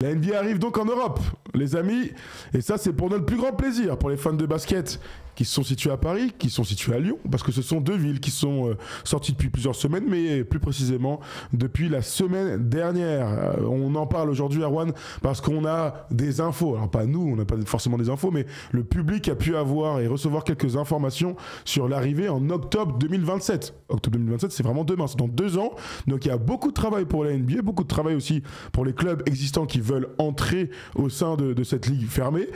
La NBA arrive donc en Europe, les amis, et ça c'est pour notre plus grand plaisir, pour les fans de basket qui sont situés à Paris, qui sont situés à Lyon, parce que ce sont deux villes qui sont sorties depuis plusieurs semaines, mais plus précisément depuis la semaine dernière. On en parle aujourd'hui, Erwan, parce qu'on a des infos, alors pas nous, on n'a pas forcément des infos, mais le public a pu avoir et recevoir quelques informations sur l'arrivée en octobre 2027. Octobre 2027, c'est vraiment demain, c'est dans 2 ans, donc il y a beaucoup de travail pour la NBA, beaucoup de travail aussi pour les clubs existants qui veulent entrer au sein de cette ligue fermée,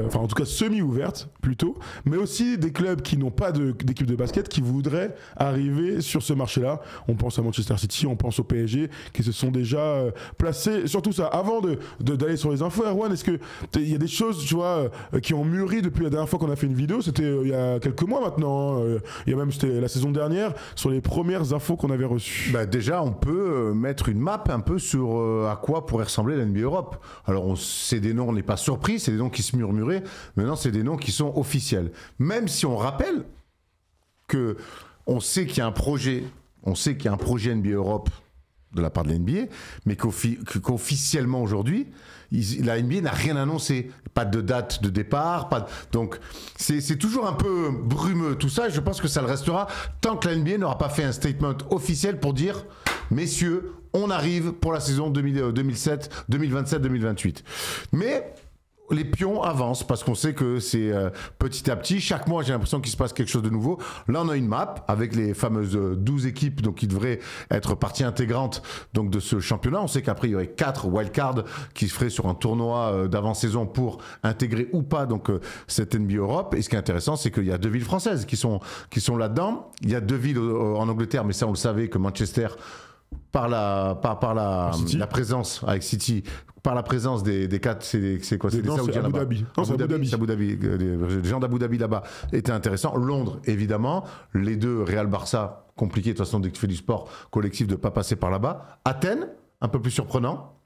enfin en tout cas semi-ouverte plutôt, mais aussi des clubs qui n'ont pas d'équipe de basket qui voudraient arriver sur ce marché-là. On pense à Manchester City, on pense au PSG qui se sont déjà placés sur tout ça. Avant d'aller sur les infos, Erwan, est-ce qu'il y a des choses, tu vois, qui ont mûri depuis la dernière fois qu'on a fait une vidéo? C'était il y a quelques mois maintenant, hein. Il y a même, c'était la saison dernière, sur les premières infos qu'on avait reçues. Bah déjà, on peut mettre une map un peu sur à quoi pourrait ressembler la NBA Europe. Alors, c'est des noms, on n'est pas surpris, c'est des noms qui se murmuraient. Maintenant, c'est des noms qui sont officiels. Même si on rappelle que on sait qu'il y a un projet, NBA Europe de la part de la NBA, mais qu'officiellement aujourd'hui, la NBA n'a rien annoncé. Pas de date de départ, donc c'est toujours un peu brumeux tout ça, et je pense que ça le restera tant que la NBA n'aura pas fait un statement officiel pour dire « Messieurs, on arrive pour la saison 2027-2028 ». Mais les pions avancent parce qu'on sait que c'est petit à petit. Chaque mois, j'ai l'impression qu'il se passe quelque chose de nouveau. Là, on a une map avec les fameuses 12 équipes donc, qui devraient être partie intégrante donc, de ce championnat. On sait qu'après, il y aurait 4 wildcards qui se feraient sur un tournoi d'avant-saison pour intégrer ou pas donc, cette NBA Europe. Et ce qui est intéressant, c'est qu'il y a 2 villes françaises qui sont là-dedans. Il y a 2 villes en Angleterre, mais ça, on le savait que Manchester, par la présence avec City, par la présence des 4, c'est quoi? C'est des Saoudiens là-bas. C'est Abu Dhabi. Les gens d'Abu Dhabi là-bas étaient intéressants. Londres, évidemment. Les 2, Real-Barça, compliqué de toute façon dès que tu fais du sport collectif de ne pas passer par là-bas. Athènes, un peu plus surprenant.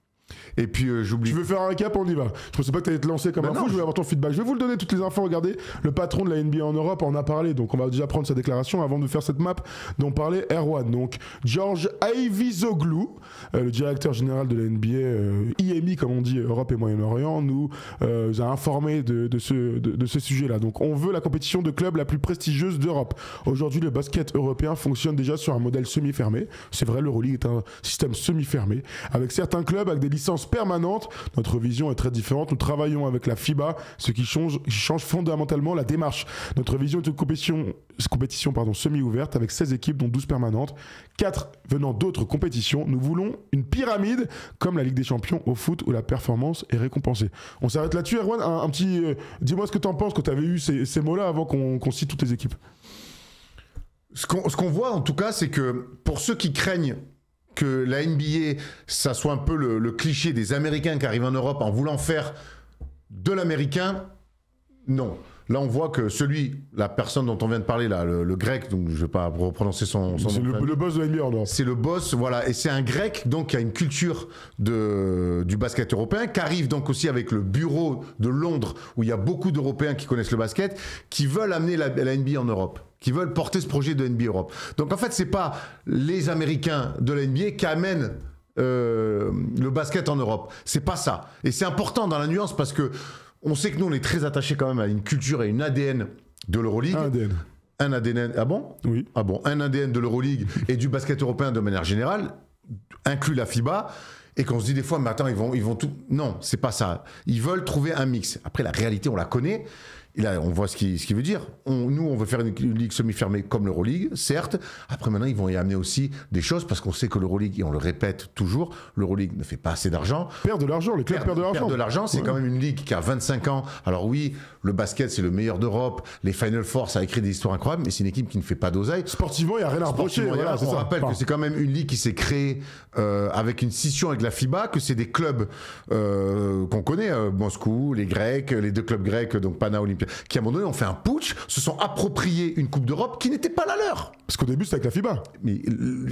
Et puis j'oublie. Tu veux faire un récap? On y va. Je pensais pas que tu allais te lancer comme info, je voulais avoir ton feedback. Je vais vous le donner toutes les infos. Regardez, le patron de la NBA en Europe en a parlé, donc on va déjà prendre sa déclaration avant de faire cette map dont parlait Erwan. Donc George Aivizoglou, le directeur général de la NBA, IMI comme on dit, Europe et Moyen-Orient, nous a informé de ce sujet-là. Donc on veut la compétition de clubs la plus prestigieuse d'Europe. Aujourd'hui, le basket européen fonctionne déjà sur un modèle semi-fermé. C'est vrai, l'Euroleague est un système semi-fermé, avec certains clubs avec des licences permanentes. Notre vision est très différente. Nous travaillons avec la FIBA, ce qui change fondamentalement la démarche. Notre vision est une compétition semi-ouverte avec 16 équipes, dont 12 permanentes, 4 venant d'autres compétitions. Nous voulons une pyramide comme la Ligue des Champions au foot où la performance est récompensée. On s'arrête là-dessus, Erwan. Un petit, dis-moi ce que tu en penses quand tu avais eu ces mots-là avant qu'on cite toutes les équipes. Ce qu'on voit en tout cas, c'est que pour ceux qui craignent que la NBA, ça soit un peu le cliché des Américains qui arrivent en Europe en voulant faire de l'américain, non. Là, on voit que la personne dont on vient de parler, là, le grec, donc je ne vais pas reprononcer son nom. C'est le boss de la NBA en Europe. C'est le boss, voilà. Et c'est un grec, donc, qui a une culture du basket européen, qui arrive donc aussi avec le bureau de Londres, où il y a beaucoup d'Européens qui connaissent le basket, qui veulent amener la NBA en Europe, qui veulent porter ce projet de NBA Europe. Donc, en fait, ce n'est pas les Américains de la NBA qui amènent le basket en Europe. C'est pas ça. Et c'est important dans la nuance parce que on sait que nous, on est très attachés quand même à une culture et une ADN de l'Euroleague. Un ADN. Ah bon? Oui. Ah bon? Un ADN de l'Euroleague et du basket européen de manière générale, inclut la FIBA. Et qu'on se dit des fois, mais attends, ils vont tout. Non, c'est pas ça. Ils veulent trouver un mix. Après, la réalité, on la connaît. Et là, on voit ce qu'il veut dire. Nous, on veut faire une ligue semi-fermée comme l'Euroleague, certes. Après, maintenant, ils vont y amener aussi des choses parce qu'on sait que l'Euroleague, et on le répète toujours, l'Euroleague ne fait pas assez d'argent. Perd de l'argent, les clubs perdent de l'argent. Perd de l'argent, c'est quand même une ligue qui a 25 ans. Alors oui, le basket, c'est le meilleur d'Europe. Les Final Four, ça a écrit des histoires incroyables, mais c'est une équipe qui ne fait pas d'oseille. Sportivement, il n'y a rien à reprocher. Voilà, on rappelle que c'est quand même une ligue qui s'est créée avec une scission avec la FIBA, que c'est des clubs qu'on connaît, Moscou, les Grecs, les 2 clubs grecs, donc Pana, Olympia, qui à un moment donné ont fait un putsch, se sont appropriés une Coupe d'Europe qui n'était pas la leur. Parce qu'au début, c'était avec la FIBA. Mais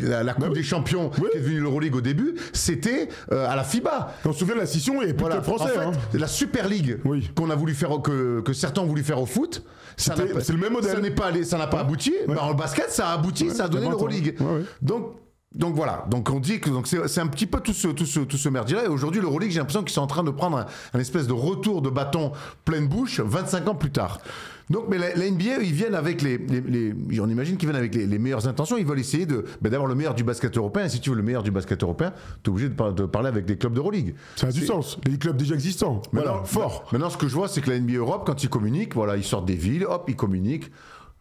la Coupe des Champions qui est devenue l'Euroleague au début, c'était à la FIBA. On se souvient de la scission et voilà. Français. En fait, la Super League qu'on a voulu faire, que certains ont voulu faire au foot, c'est le même modèle. Ça n'a pas abouti. Mais en basket, ça a abouti, ça a donné l'Euroleague. Donc, Donc voilà, donc on dit que c'est un petit peu tout ce merdier-là. Et aujourd'hui, l'Euroleague, j'ai l'impression qu'ils sont en train de prendre un espèce de retour de bâton pleine bouche 25 ans plus tard. Donc, mais la NBA, ils viennent avec on imagine qu'ils viennent avec les meilleures intentions. Ils veulent essayer d'avoir le meilleur du basket européen. Et si tu veux le meilleur du basket européen, tu es obligé de parler avec des clubs d'Euroleague. Ça a du sens. Les clubs déjà existants. Voilà, fort. Maintenant, ce que je vois, c'est que la NBA Europe, quand ils communiquent, voilà, ils sortent des villes, hop, ils communiquent.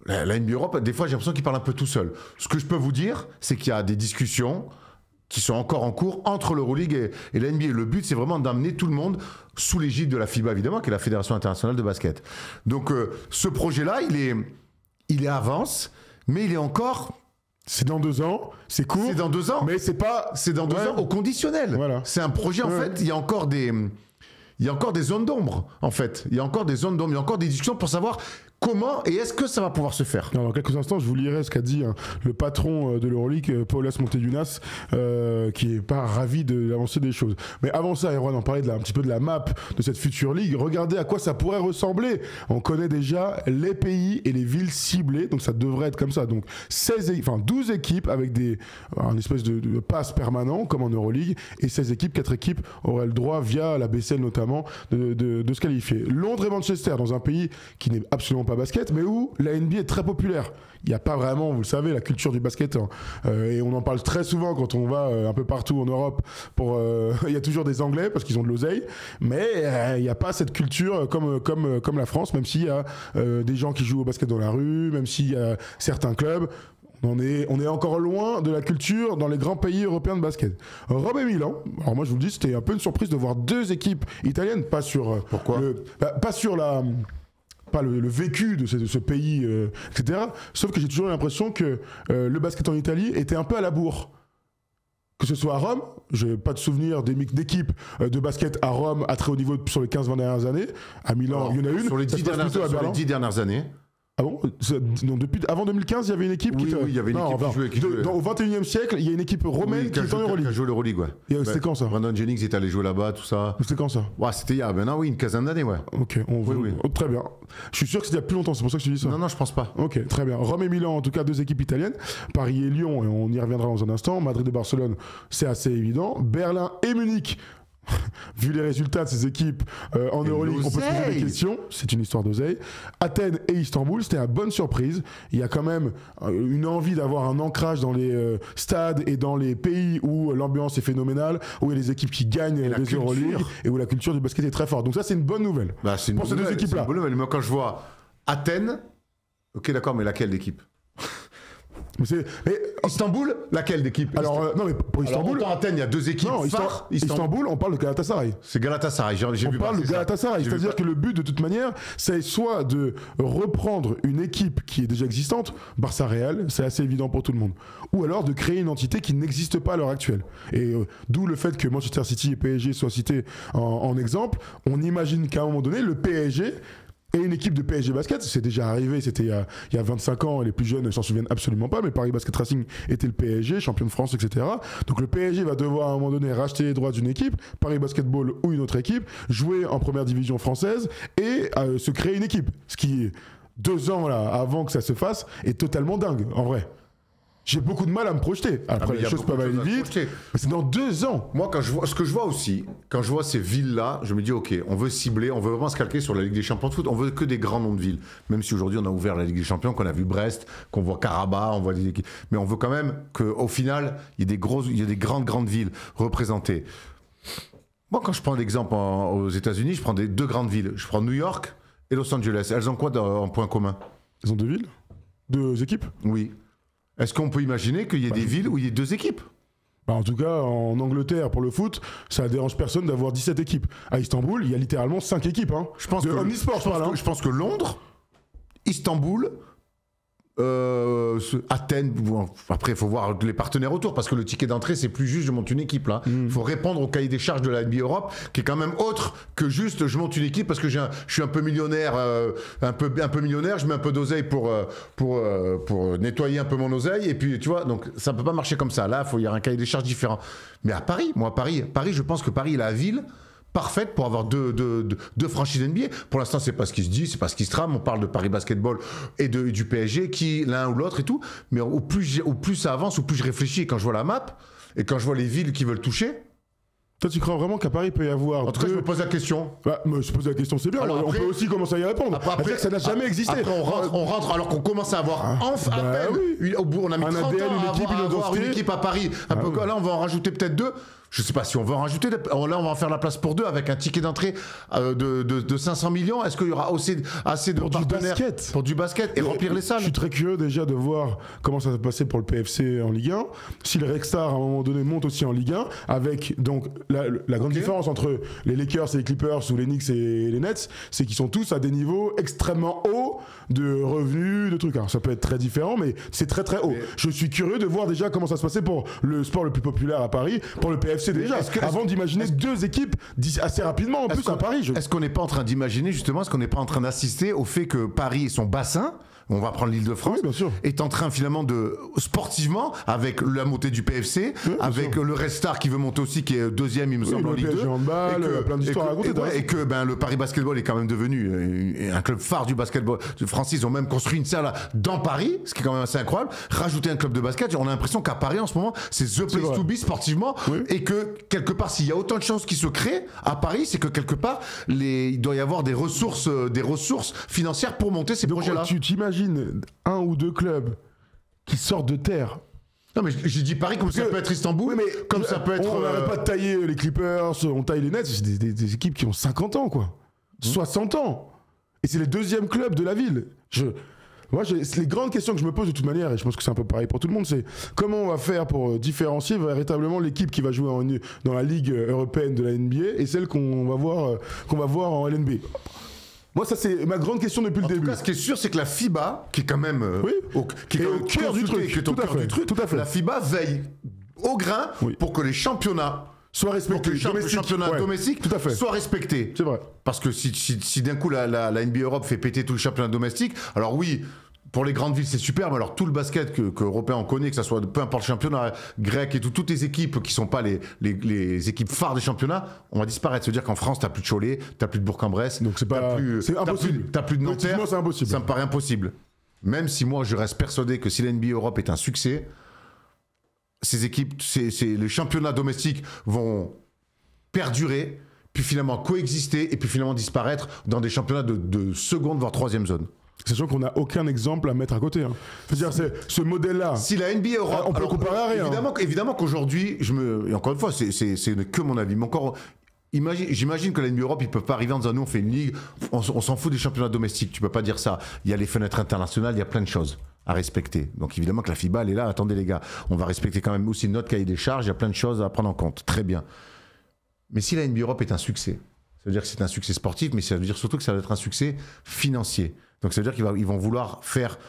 La NBA Europe, des fois, j'ai l'impression qu'ils parlent un peu tout seuls. Ce que je peux vous dire, c'est qu'il y a des discussions qui sont encore en cours entre l'Euroleague et la NBA. Le but, c'est vraiment d'amener tout le monde sous l'égide de la FIBA, évidemment, qui est la Fédération internationale de basket. Donc, ce projet-là, il est avance, mais il est encore... C'est dans 2 ans, c'est court. C'est dans 2 ans. Mais c'est pas... C'est dans 2 ans au conditionnel. Voilà. C'est un projet, en fait, il y a encore des zones d'ombre, en fait. Il y a encore des zones d'ombre, il y a encore des discussions pour savoir comment et est-ce que ça va pouvoir se faire. Alors, dans quelques instants, je vous lirai ce qu'a dit le patron de l'Euroleague, Paulas Monteyunas, qui n'est pas ravi de l'avancée des choses. Mais avant ça, Erwan en parlait un petit peu de la map de cette future ligue. Regardez à quoi ça pourrait ressembler. On connaît déjà les pays et les villes ciblées, donc ça devrait être comme ça. Donc 12 équipes avec un espèce de pass permanent, comme en Euroleague, et 16 équipes, 4 équipes auraient le droit, via la BCL notamment, de se qualifier. Londres et Manchester, dans un pays qui n'est absolument pas basket, mais où la NBA est très populaire. Il n'y a pas vraiment, vous le savez, la culture du basket, et on en parle très souvent quand on va un peu partout en Europe. Il y a toujours des Anglais parce qu'ils ont de l'oseille, mais il n'y a pas cette culture comme la France, même s'il y a des gens qui jouent au basket dans la rue, même s'il y a certains clubs. On est encore loin de la culture dans les grands pays européens de basket. Rome et Milan. Alors moi je vous le dis, c'était un peu une surprise de voir 2 équipes italiennes, pas sur Pourquoi pas sur pas le vécu de ce pays, etc. Sauf que j'ai toujours l'impression que le basket en Italie était un peu à la bourre. Que ce soit à Rome, j'ai pas de souvenir d'équipes de basket à Rome à très haut niveau sur les 15-20 dernières années. À Milan, il y en a une. Sur les 10 dernières années. Ah bon? Non, avant 2015, il y avait une équipe qui il y avait une équipe qui jouait. Au 21e siècle, il y a une équipe romaine qui est en Euroleague. Qui a joué l'Euroleague, ouais. C'était quand ça? Brandon Jennings était allé jouer là-bas, tout ça. C'était quand ça? Ouais, c'était il y a maintenant, une quinzaine d'années, ouais. Ok, très bien. Je suis sûr que c'était il y a plus longtemps, c'est pour ça que je te dis ça. Non, je pense pas. Ok, très bien. Rome et Milan, en tout cas, 2 équipes italiennes. Paris et Lyon, et on y reviendra dans un instant. Madrid et Barcelone, c'est assez évident. Berlin et Munich. Vu les résultats de ces équipes en Euroleague, on peut se poser des questions. C'est une histoire d'oseille. Athènes et Istanbul, c'était une bonne surprise. Il y a quand même une envie d'avoir un ancrage dans les stades et dans les pays où l'ambiance est phénoménale, où il y a des équipes qui gagnent les Euroleague et où la culture du basket est très forte. Donc ça, c'est une bonne nouvelle. Pour ces 2 équipes-là. Moi, quand je vois Athènes, ok, d'accord, mais laquelle d'équipe? Istanbul, laquelle d'équipe? Alors, non, mais pour Istanbul. Alors, Athènes, il y a 2 équipes. Non, Istanbul, on parle de Galatasaray. C'est Galatasaray, on parle de Galatasaray. C'est-à-dire que le but, de toute manière, c'est soit de reprendre une équipe qui est déjà existante, Barça Real, c'est assez évident pour tout le monde, ou alors de créer une entité qui n'existe pas à l'heure actuelle. Et d'où le fait que Manchester City et PSG soient cités en exemple. On imagine qu'à un moment donné, le PSG. Et une équipe de PSG Basket, c'est déjà arrivé, c'était il y a 25 ans, les plus jeunes ne s'en souviennent absolument pas, mais Paris Basket Racing était le PSG, champion de France, etc. Donc le PSG va devoir à un moment donné racheter les droits d'une équipe, Paris Basketball ou une autre équipe, jouer en première division française et se créer une équipe. Ce qui, 2 ans là, avant que ça se fasse, est totalement dingue, en vrai. J'ai beaucoup de mal à me projeter. Après, les choses peuvent aller vite. Mais c'est dans 2 ans. Moi, ce que je vois aussi, quand je vois ces villes-là, je me dis, OK, on veut cibler, on veut vraiment se calquer sur la Ligue des Champions de foot. On veut que des grands noms de villes. Même si aujourd'hui, on a ouvert la Ligue des Champions, qu'on a vu Brest, qu'on voit Karabakh, on voit des équipes. Mais on veut quand même qu'au final, il y ait des grandes villes représentées. Moi, quand je prends l'exemple aux États-Unis, je prends 2 grandes villes. Je prends New York et Los Angeles. Elles ont quoi en point commun? Elles ont 2 villes? 2 équipes? Oui. Est-ce qu'on peut imaginer qu'il y ait des villes où il y ait 2 équipes? En tout cas, en Angleterre, pour le foot, ça dérange personne d'avoir 17 équipes. À Istanbul, il y a littéralement 5 équipes. Je pense je pense que Londres, Istanbul, Athènes, après il faut voir les partenaires autour parce que le ticket d'entrée c'est plus juste je monte une équipe là. Il faut répondre au cahier des charges de la NBA Europe qui est quand même autre que juste je monte une équipe parce que je suis un peu millionnaire, un peu millionnaire, je mets un peu d'oseille pour nettoyer un peu mon oseille et puis tu vois, donc ça peut pas marcher comme ça. Là il y a un cahier des charges différent. Mais à Paris, je pense que Paris est la ville parfaite pour avoir deux franchises NBA. Pour l'instant, c'est pas ce qui se dit, c'est pas ce qui se trame. On parle de Paris Basketball et du PSG, qui l'un ou l'autre et tout. Mais au plus ça avance, au plus je réfléchis. Et quand je vois la map et quand je vois les villes qui veulent toucher. Toi, tu crois vraiment qu'à Paris, il peut y avoir. En tout cas, je me pose la question. Bah, je pose la question, c'est bien. Alors, on peut aussi commencer à y répondre. Après, ça n'a jamais existé. Après, on rentre alors qu'on commence à avoir à peine. Oui. Au bout, on a mis Un 30 ADN, ans une à équipe, avoir une équipe à Paris. Là, on va en rajouter peut-être 2. Je sais pas si on va en rajouter. Là, on va en faire la place pour 2 avec un ticket d'entrée de 500 millions. Est-ce qu'il y aura assez de partenaires pour du basket et remplir les salles? Je suis très curieux déjà de voir comment ça va se passer pour le PFC en Ligue 1. Si le Red Star à un moment donné monte aussi en Ligue 1, avec donc la grande différence entre les Lakers et les Clippers ou les Knicks et les Nets, c'est qu'ils sont tous à des niveaux extrêmement hauts de revenus, de trucs. Alors ça peut être très différent, mais c'est très très haut. Je suis curieux de voir déjà comment ça se passait pour le sport le plus populaire à Paris, pour le PFC déjà, avant d'imaginer 2 équipes assez rapidement en plus à Paris. Est-ce qu'on n'est pas en train d'imaginer justement, est-ce qu'on n'est pas en train d'assister au fait que Paris et son bassin, on va prendre l'Île-de-France, est en train finalement de, sportivement, avec la montée du PFC, avec le Red Star qui veut monter aussi, qui est 2e, il me semble, en Ligue 2. Plein d'histoires à raconter. Et que le Paris Basketball est quand même devenu un club phare du basketball français. Ils ont même construit une salle dans Paris, ce qui est quand même assez incroyable. Rajouter un club de basket, on a l'impression qu'à Paris en ce moment, c'est the place to be sportivement. Et que quelque part, s'il y a autant de chances qui se créent à Paris, c'est que quelque part, il doit y avoir des ressources financières pour monter ces projets-là. Tu t'imagines un ou 2 clubs qui sortent de terre. Non mais j'ai dit Paris comme ça peut être Istanbul, mais comme ça peut être... On n'arrête pas de tailler les Clippers, on taille les Nets, c'est des équipes qui ont 50 ans quoi. 60 ans. Et c'est les 2e clubs de la ville. Les grandes questions que je me pose de toute manière, et je pense que c'est un peu pareil pour tout le monde, c'est comment on va faire pour différencier véritablement l'équipe qui va jouer dans la Ligue européenne de la NBA et celle qu'on va voir en LNB. Moi, ça, c'est ma grande question depuis le début. En tout cas, ce qui est sûr, c'est que la FIBA, qui est quand même au cœur du truc, tout à fait. La FIBA veille au grain pour que les championnats soient respectés. Pour que les championnats domestiques soient respectés. C'est vrai. Parce que si d'un coup la NBA Europe fait péter tout le championnat domestique, alors oui, pour les grandes villes, c'est super, mais alors tout le basket que Européen on connaît, que ça soit peu importe le championnat grec et toutes les équipes qui sont pas les équipes phares des championnats, on va disparaître. C'est-à-dire qu'en France, t'as plus de Cholet, t'as plus de Bourg-en-Bresse, donc c'est impossible. T'as plus de Nanterre. C'est impossible. Ça me paraît impossible. Même si moi, je reste persuadé que si la NBA Europe est un succès, ces équipes, les championnats domestiques vont perdurer, puis finalement coexister et puis finalement disparaître dans des championnats de seconde voire 3e zone. Sachant qu'on n'a aucun exemple à mettre à côté. C'est-à-dire, ce modèle-là. Si la NBA Europe. On peut le comparer à rien. Évidemment qu'aujourd'hui, et encore une fois, c'est que mon avis. Mais encore. J'imagine que la NBA Europe, ils peuvent pas arriver en disant nous on fait une ligue, on s'en fout des championnats domestiques. Tu peux pas dire ça. Il y a les fenêtres internationales, il y a plein de choses à respecter. Donc évidemment que la FIBA, elle est là. Attendez les gars, on va respecter quand même aussi notre cahier des charges. Il y a plein de choses à prendre en compte. Très bien. Mais si la NBA Europe est un succès, ça veut dire que c'est un succès sportif, mais ça veut dire surtout que ça va être un succès financier. Donc ça veut dire qu'ils vont vouloir faire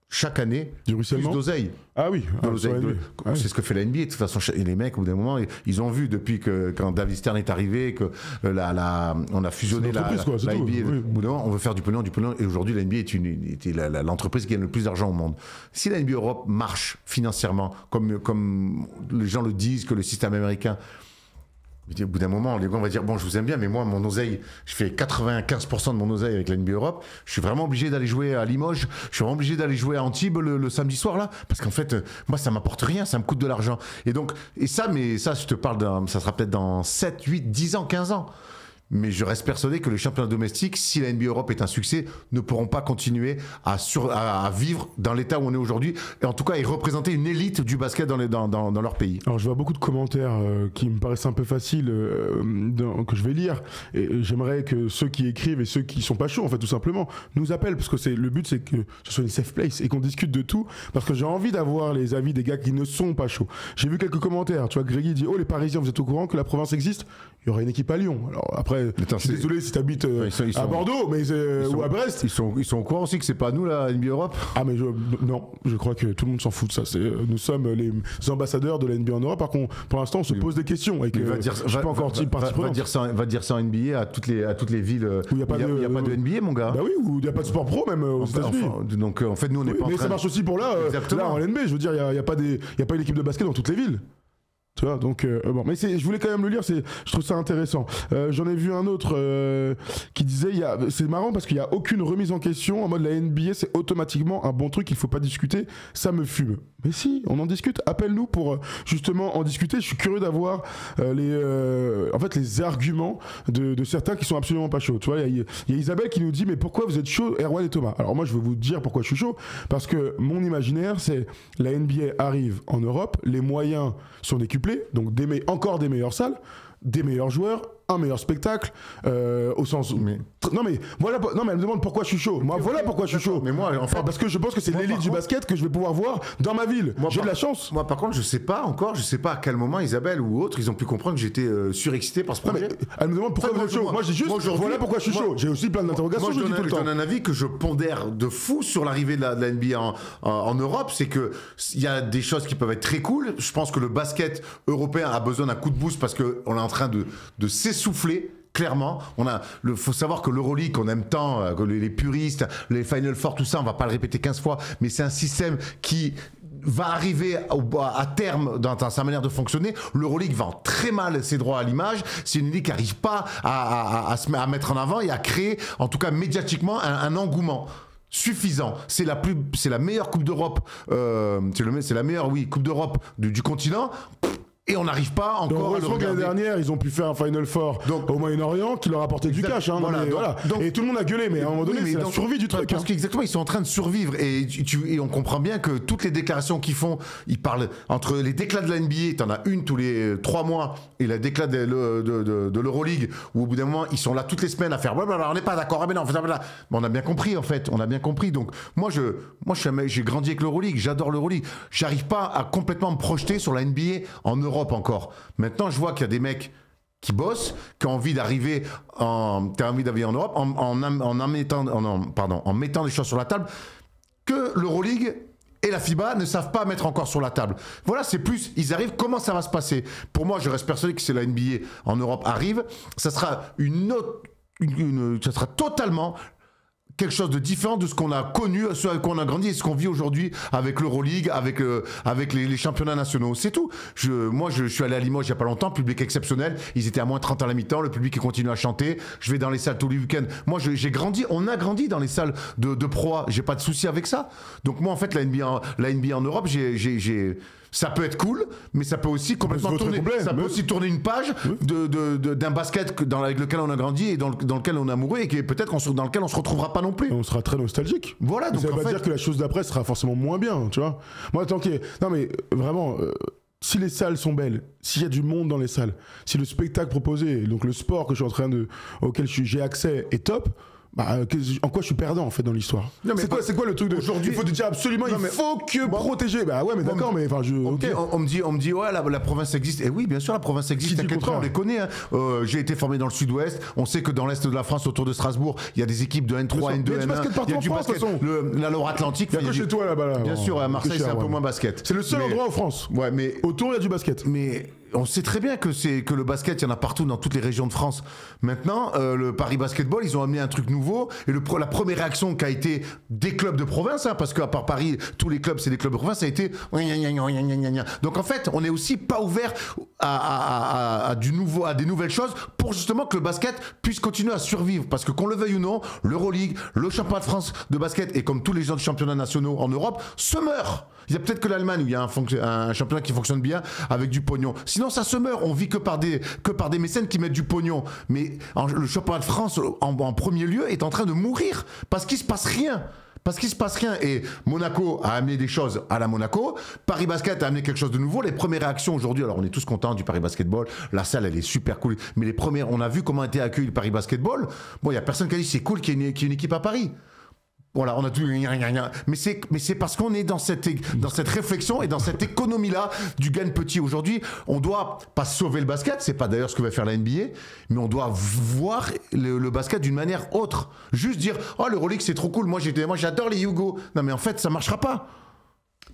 chaque année du plus d'oseille. Ah oui, c'est ce que fait la NBA. De toute façon, les mecs, au bout d'un moment, ils ont vu depuis que quand David Stern est arrivé, que on a fusionné la NBA. Au bout d'un moment, on veut faire du pognon. Et aujourd'hui, la NBA est l'entreprise qui gagne le plus d'argent au monde. Si la NBA Europe marche financièrement, comme les gens le disent, que le système américain. Au bout d'un moment, les gars, on va dire bon, je vous aime bien, mais moi, mon oseille, je fais 95% de mon oseille avec la NBA Europe. Je suis vraiment obligé d'aller jouer à Limoges. Je suis vraiment obligé d'aller jouer à Antibes le samedi soir là, parce qu'en fait, moi, ça m'apporte rien, ça me coûte de l'argent. Et donc, ça, je te parle ça sera peut-être dans 7, 8, 10 ans, 15 ans. Mais je reste persuadé que les championnats domestiques, si la NBA Europe est un succès, ne pourront pas continuer à vivre dans l'état où on est aujourd'hui, et en tout cas, et représenter une élite du basket dans leur pays. Alors, je vois beaucoup de commentaires qui me paraissent un peu faciles, que je vais lire, et j'aimerais que ceux qui écrivent et ceux qui sont pas chauds, en fait, tout simplement, nous appellent, parce que le but, c'est que ce soit une safe place et qu'on discute de tout, parce que j'ai envie d'avoir les avis des gars qui ne sont pas chauds. J'ai vu quelques commentaires, tu vois, Grégui dit « Oh, les Parisiens, vous êtes au courant que la province existe ?» Il y aurait une équipe à Lyon. Alors après, je suis désolé si tu habites à Bordeaux ou à Brest. Ils sont au courant aussi que c'est pas nous la NBA Europe. Ah mais non, je crois que tout le monde s'en fout de ça. Nous sommes les ambassadeurs de la NBA en Europe. Par contre, pour l'instant, on se pose des questions. Je suis pas encore partie prenante. Va dire ça en NBA à toutes les villes où il n'y a pas de NBA, mon gars. Bah oui, où il n'y a pas de sport pro même aux États-Unis. Donc en fait, nous on n'est pas en train. Mais ça marche aussi pour là en LNB. Je veux dire, il y a pas une équipe de basket dans toutes les villes. Tu vois, donc bon, mais je voulais quand même le lire, je trouve ça intéressant. J'en ai vu un autre qui disait, c'est marrant parce qu'il n'y a aucune remise en question, en mode la NBA c'est automatiquement un bon truc, il faut pas discuter, ça me fume. Mais si, on en discute, appelle-nous pour justement en discuter, je suis curieux d'avoir en fait, les arguments de certains qui sont absolument pas chauds. Tu vois, il y a Isabelle qui nous dit, mais pourquoi vous êtes chaud, Erwan et Thomas? Alors moi je vais vous dire pourquoi je suis chaud, parce que mon imaginaire c'est la NBA arrive en Europe, les moyens sont décuplés, donc encore des meilleures salles, des meilleurs joueurs, un meilleur spectacle, au sens où... Non mais elle me demande pourquoi je suis chaud. Moi, voilà pourquoi je suis chaud. Mais moi, en fait, parce que je pense que c'est l'élite du basket que je vais pouvoir voir dans ma ville. J'ai de la chance. Moi, par contre, je sais pas à quel moment Isabelle ou autres, ils ont pu comprendre que j'étais surexcité par ce projet. Elle me demande pourquoi vous êtes chaud. Moi, je dis juste, voilà pourquoi je suis chaud. J'ai aussi plein d'interrogations. Moi, je donne un avis que je pondère de fou sur l'arrivée de la NBA en Europe. C'est que il y a des choses qui peuvent être très cool. Je pense que le basket européen a besoin d'un coup de boost parce qu'on est en train de s'essouffler. Clairement, faut savoir que l'Euroleague, qu'on aime tant, que les puristes, les Final Four, tout ça, on va pas le répéter 15 fois, mais c'est un système qui va arriver à terme dans sa manière de fonctionner. L'Euroleague vend très mal ses droits à l'image. C'est une ligue qui n'arrive pas à mettre en avant et à créer, en tout cas médiatiquement, un engouement suffisant. C'est la meilleure Coupe d'Europe, c'est la meilleure, Coupe d'Europe du continent. Et on n'arrive pas encore à le regarder. L'année dernière, ils ont pu faire un Final Four au Moyen-Orient qui leur a apporté du cash. Et tout le monde a gueulé, mais à un moment donné, c'est la survie du truc. Parce qu'exactement, ils sont en train de survivre. Et on comprend bien que toutes les déclarations qu'ils font, ils parlent entre les déclats de la NBA, t'en as une tous les 3 mois, et la déclat de l'Euroleague, où au bout d'un moment, ils sont là toutes les semaines à faire on n'est pas d'accord, mais non, on a bien compris en fait, on a bien compris. Donc moi, j'ai grandi avec l'Euroleague, j'adore l'Euroleague. J'arrive pas à complètement me projeter sur la NBA en Europe encore. Maintenant, je vois qu'il y a des mecs qui bossent, qui ont envie d'arriver en Europe en mettant des choses sur la table que l'Euroleague et la FIBA ne savent pas mettre encore sur la table. Voilà, c'est plus, ils arrivent, comment ça va se passer? Pour moi, je reste persuadé que si la NBA en Europe arrive, ça sera ça sera totalement quelque chose de différent de ce qu'on a connu, ce avec quoi on a grandi et ce qu'on vit aujourd'hui avec l'Euroleague, avec les championnats nationaux. C'est tout. Moi, je suis allé à Limoges il n'y a pas longtemps, public exceptionnel. Ils étaient à moins 30 à la mi-temps, le public continue à chanter. Je vais dans les salles tous les week-ends. Moi, on a grandi dans les salles de pro A. J'ai pas de souci avec ça. Donc moi, en fait, la NBA en Europe, ça peut être cool, mais ça peut aussi complètement tourner une page d'un basket avec lequel on a grandi et dans lequel on est amoureux et peut-être dans lequel on se retrouvera pas non plus. On sera très nostalgique. Voilà, donc ça veut pas dire que la chose d'après sera forcément moins bien, tu vois. Moi, non mais vraiment, si les salles sont belles, s'il y a du monde dans les salles, si le spectacle proposé, donc le sport que je suis en train auquel j'ai accès est top. En quoi je suis perdant en fait dans l'histoire? C'est quoi le truc aujourd'hui? Il faut dire absolument, il faut que protéger. Bah ouais, mais d'accord, mais enfin on me dit ouais, la province existe. Et oui, bien sûr, la province existe. T'inquiète pas, on les connaît. J'ai été formé dans le Sud-Ouest. On sait que dans l'est de la France, autour de Strasbourg, il y a des équipes de N3, N2, N1. Il y a du basket. La Loire-Atlantique. Il y a que chez toi là-bas. Bien sûr, à Marseille, c'est un peu moins basket. C'est le seul endroit en France. Ouais, mais autour il y a du basket. Mais on sait très bien que le basket, il y en a partout dans toutes les régions de France. Maintenant, le Paris Basketball, ils ont amené un truc nouveau. Et la première réaction qui a été des clubs de province, parce qu'à part Paris, tous les clubs, c'est des clubs de province, ça a été... Donc en fait, on n'est aussi pas ouvert à des nouvelles choses pour justement que le basket puisse continuer à survivre. Parce que qu'on le veuille ou non, l'Euroleague, le championnat de France de basket, et comme tous les autres championnats nationaux en Europe, se meurt. Il y a peut-être que l'Allemagne où il y a un championnat qui fonctionne bien avec du pognon. Sinon, ça se meurt. On vit que par des mécènes qui mettent du pognon. Mais le championnat de France, en premier lieu, est en train de mourir parce qu'il se passe rien. Et Monaco a amené des choses à la Monaco. Paris Basket a amené quelque chose de nouveau. Les premières réactions aujourd'hui, alors on est tous contents du Paris Basketball. La salle, elle est super cool. Mais on a vu comment a été accueilli le Paris Basketball. Bon, il y a personne qui a dit c'est cool qu'il y ait une équipe à Paris. Voilà, on a tout. Mais c'est parce qu'on est dans cette réflexion et dans cette économie-là du gain petit. Aujourd'hui, on doit pas sauver le basket, c'est pas d'ailleurs ce que va faire la NBA, mais on doit voir le basket d'une manière autre. Juste dire, oh, le Rolex, c'est trop cool, moi j'adore les Hugo. Non, mais en fait, ça marchera pas.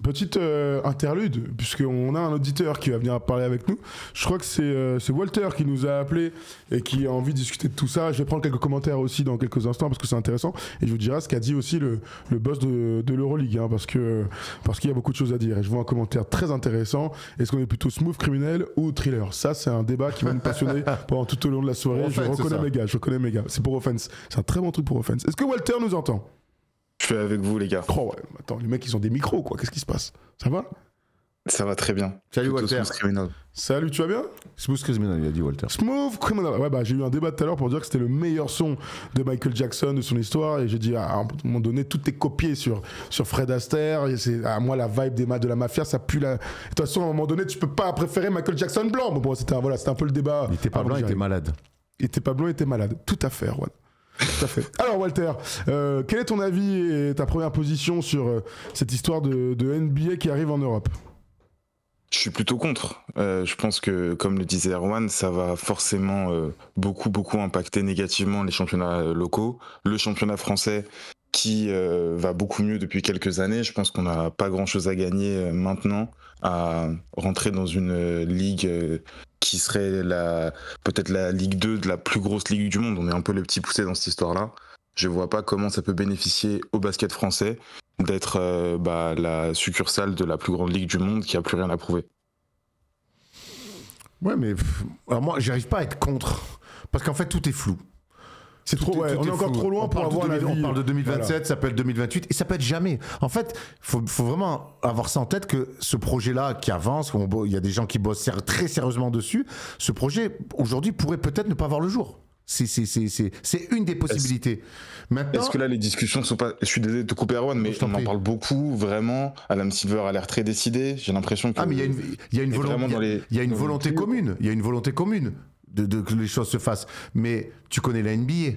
Petite interlude, puisqu'on a un auditeur qui va venir parler avec nous. Je crois que c'est Walter qui nous a appelé et qui a envie de discuter de tout ça. Je vais prendre quelques commentaires aussi dans quelques instants parce que c'est intéressant. Et je vous dirai ce qu'a dit aussi le boss de l'Euroleague, parce qu'il y a beaucoup de choses à dire. Et je vois un commentaire très intéressant. Est-ce qu'on est plutôt smooth criminel ou thriller? Ça, c'est un débat qui va nous passionner pendant tout au long de la soirée. Je reconnais mes gars. C'est pour Offense. C'est un très bon truc pour Offense. Est-ce que Walter nous entend? Je suis avec vous, les gars. Oh ouais, attends, les mecs, ils ont des micros, quoi. Qu'est-ce qui se passe? Ça va? Ça va très bien. Salut Walter. Salut, tu vas bien? Smooth Criminal, il a dit Walter. Smooth Criminal. Ouais, j'ai eu un débat tout à l'heure pour dire que c'était le meilleur son de Michael Jackson de son histoire. Et j'ai dit, à un moment donné, tout est copié sur Fred Astaire. Et c'est, moi, la vibe de la mafia, ça pue la. De toute façon, à un moment donné, tu peux pas préférer Michael Jackson blanc. Bon, c'était un peu le débat. Il était pas blanc, il était malade. Il était pas blanc, il était malade. Tout à fait, Erwan. Tout à fait. Alors Walter, quel est ton avis et ta première position sur cette histoire de NBA qui arrive en Europe? Je suis plutôt contre. Je pense que, comme le disait Erwan, ça va forcément beaucoup impacter négativement les championnats locaux. Le championnat français qui va beaucoup mieux depuis quelques années. Je pense qu'on n'a pas grand-chose à gagner maintenant à rentrer dans une ligue qui serait peut-être la Ligue 2 de la plus grosse ligue du monde. On est un peu le petit poussé dans cette histoire-là. Je vois pas comment ça peut bénéficier au basket français d'être la succursale de la plus grande ligue du monde qui a plus rien à prouver. Ouais, mais alors moi, j'arrive pas à être contre parce qu'en fait, tout est flou. C'est trop, on est encore trop loin pour avoir la vie. On parle de 2027, voilà. Ça peut être 2028 et ça peut être jamais. En fait, faut vraiment avoir ça en tête que ce projet-là qui avance, il y a des gens qui bossent très sérieusement dessus. Ce projet aujourd'hui pourrait peut-être ne pas voir le jour. C'est une des possibilités. Maintenant, est-ce que là les discussions sont pas... Je suis désolé de te couper Erwan, mais on en parle beaucoup, vraiment. Adam Silver a l'air très décidé. J'ai l'impression que... Ah mais il y a une volonté commune. Il y a une volonté commune de que les choses se fassent. Mais tu connais la NBA.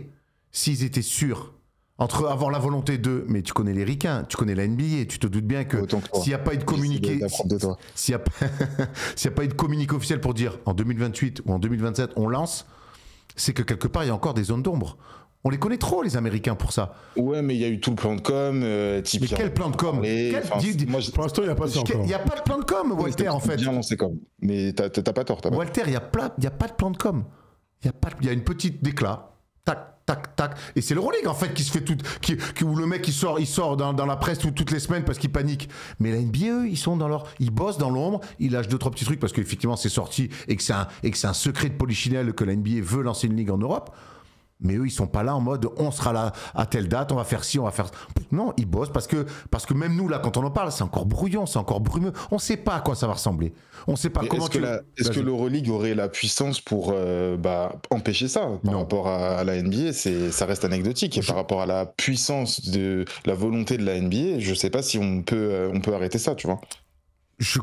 S'ils étaient sûrs, entre avoir la volonté de... Mais tu connais les ricains, tu connais la NBA. Tu te doutes bien que s'il n'y a pas eu de communiqué... S'il n'y a pas eu de communiqué officiel pour dire en 2028 ou en 2027 on lance... c'est que quelque part, il y a encore des zones d'ombre. On les connaît trop, les Américains, pour ça. Ouais, mais il y a eu tout le plan de com. Mais quel plan de com? Pour l'instant, il n'y a pas ça encore. Il n'y a pas de plan de com, Walter, en fait. Bien lancé com. Mais t'as pas tort. Walter, il n'y a pas de plan de com. Il y a une petite déclat. Tac, tac, tac. Et c'est l'Euroleague, en fait, qui se fait tout... où le mec, il sort dans la presse toutes les semaines parce qu'il panique. Mais la NBA, eux, ils bossent dans l'ombre, ils lâchent 2-3 petits trucs parce qu'effectivement, c'est sorti et que c'est un secret de polichinelle que la NBA veut lancer une ligue en Europe. Mais eux, ils sont pas là en mode on sera là à telle date, on va faire ci, on va faire... Non, ils bossent parce que même nous, là, quand on en parle, c'est encore brouillon, c'est encore brumeux. On sait pas à quoi ça va ressembler. On sait pas comment... Est-ce que l'Euroleague aurait la puissance pour empêcher ça par rapport à la NBA? Ça reste anecdotique. Et par rapport à la puissance de la volonté de la NBA, je sais pas si on peut arrêter ça, tu vois. Ça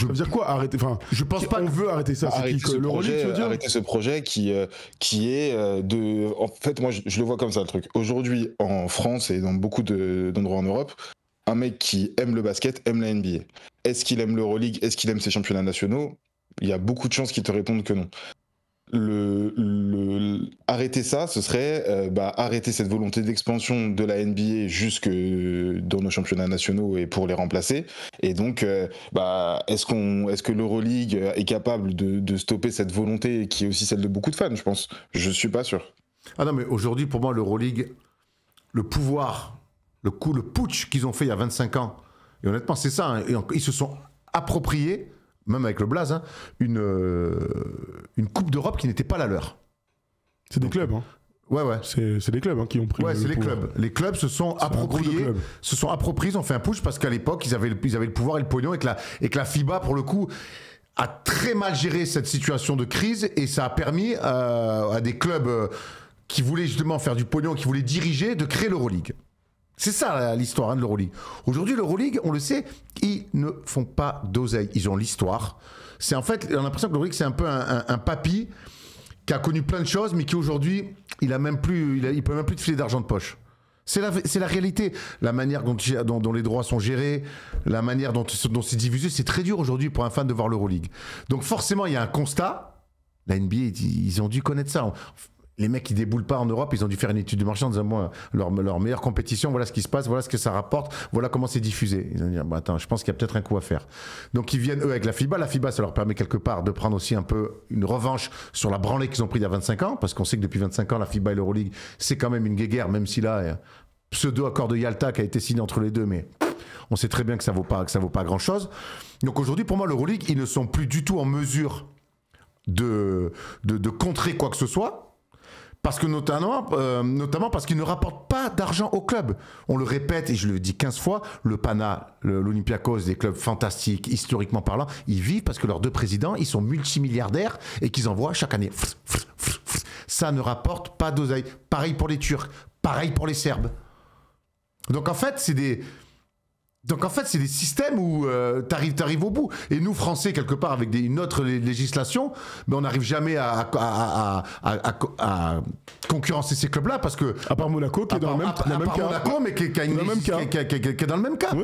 veut dire quoi arrêter? Enfin, je pense pas. On veut arrêter ça. Arrêter ce projet qui est de. En fait, moi, je le vois comme ça le truc. Aujourd'hui, en France et dans beaucoup d'endroits en Europe, un mec qui aime le basket aime la NBA. Est-ce qu'il aime l'Euroleague? Est-ce qu'il aime ses championnats nationaux? Il y a beaucoup de chances qu'il te répondent que non. Arrêter ça, ce serait arrêter cette volonté d'expansion de la NBA jusque dans nos championnats nationaux et pour les remplacer. Et donc, est-ce que l'Euroleague est capable de stopper cette volonté qui est aussi celle de beaucoup de fans, je pense? Je suis pas sûr. Ah non, mais aujourd'hui, pour moi, l'Euroleague, le pouvoir, le putsch qu'ils ont fait il y a 25 ans, et honnêtement, c'est ça, hein, ils se sont appropriés, même avec le Blaze, hein, une Coupe d'Europe qui n'était pas la leur. C'est des clubs, hein. Ouais. C'est des clubs qui ont pris. Ouais, c'est les clubs. Les clubs se sont appropriés. Ils ont fait un push parce qu'à l'époque, ils avaient le pouvoir et le pognon et que la FIBA, pour le coup, a très mal géré cette situation de crise et ça a permis à des clubs qui voulaient justement faire du pognon, qui voulaient diriger, de créer l'Euroleague. C'est ça l'histoire de l'Euroleague. Aujourd'hui, l'Euroleague, on le sait, ils ne font pas d'oseille. Ils ont l'histoire. C'est en fait, on a l'impression que l'Euroleague, c'est un peu un papy qui a connu plein de choses, mais qui aujourd'hui, il peut même plus te filer d'argent de poche. C'est la réalité. La manière dont les droits sont gérés, la manière dont c'est diffusé, c'est très dur aujourd'hui pour un fan de voir l'Euroleague. Donc forcément, il y a un constat. La NBA, ils ont dû connaître ça. les mecs qui déboulent pas en Europe, ils ont dû faire une étude du marché en disant moi, leur meilleure compétition, voilà ce qui se passe, voilà ce que ça rapporte, voilà comment c'est diffusé. Ils ont dit bah, attends, je pense qu'il y a peut-être un coup à faire. Donc ils viennent eux avec la FIBA. La FIBA, ça leur permet quelque part de prendre aussi un peu une revanche sur la branlée qu'ils ont pris il y a 25 ans, parce qu'on sait que depuis 25 ans, la FIBA et l'Euroleague, c'est quand même une guéguerre, même si là, pseudo-accord de Yalta qui a été signé entre les deux, mais on sait très bien que ça vaut pas grand-chose. Donc aujourd'hui, pour moi, l'Euroleague, ils ne sont plus du tout en mesure de contrer quoi que ce soit. Parce que notamment parce qu'ils ne rapportent pas d'argent au club. On le répète et je le dis 15 fois, le Pana, l'Olympiakos, des clubs fantastiques, historiquement parlant, ils vivent parce que leurs deux présidents, ils sont multimilliardaires et qu'ils envoient chaque année. Ça ne rapporte pas d'oseille. Pareil pour les Turcs, pareil pour les Serbes. Donc en fait, c'est des systèmes où t'arrives au bout. Et nous, Français, quelque part, avec une autre législation, mais on n'arrive jamais à concurrencer ces clubs-là parce que... À part Monaco, qui est dans le même cas. Monaco, mais qui est dans le même cas. Oui.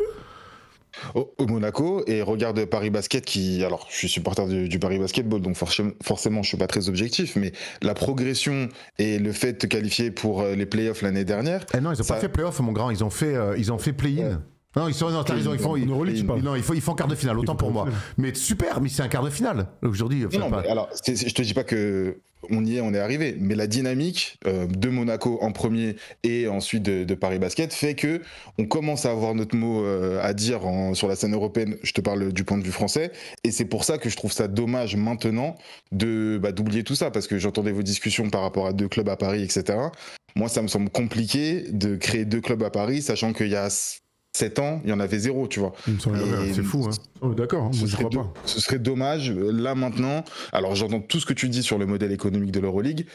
Au Monaco, et regarde Paris Basket qui... Alors, je suis supporter du Paris Basketball, donc forcément, je suis pas très objectif, mais la progression et le fait de te qualifier pour les playoffs l'année dernière... non, ils ont pas fait playoff, mon grand, ils ont fait play-in. Ouais. Non, t'as raison, ils font quart de finale, autant pour moi. Mais super, mais c'est un quart de finale aujourd'hui. Non, mais alors, je te dis pas que on est arrivé, mais la dynamique de Monaco en premier et ensuite de Paris Basket fait que on commence à avoir notre mot à dire sur la scène européenne. Je te parle du point de vue français, et c'est pour ça que je trouve ça dommage maintenant d'oublier tout ça, parce que j'entendais vos discussions par rapport à 2 clubs à Paris, etc. Moi, ça me semble compliqué de créer 2 clubs à Paris, sachant qu'il y a 7 ans, il y en avait 0, tu vois. C'est fou, hein. Oh, d'accord, ce serait dommage. Là, maintenant, alors j'entends tout ce que tu dis sur le modèle économique de l'Euroleague.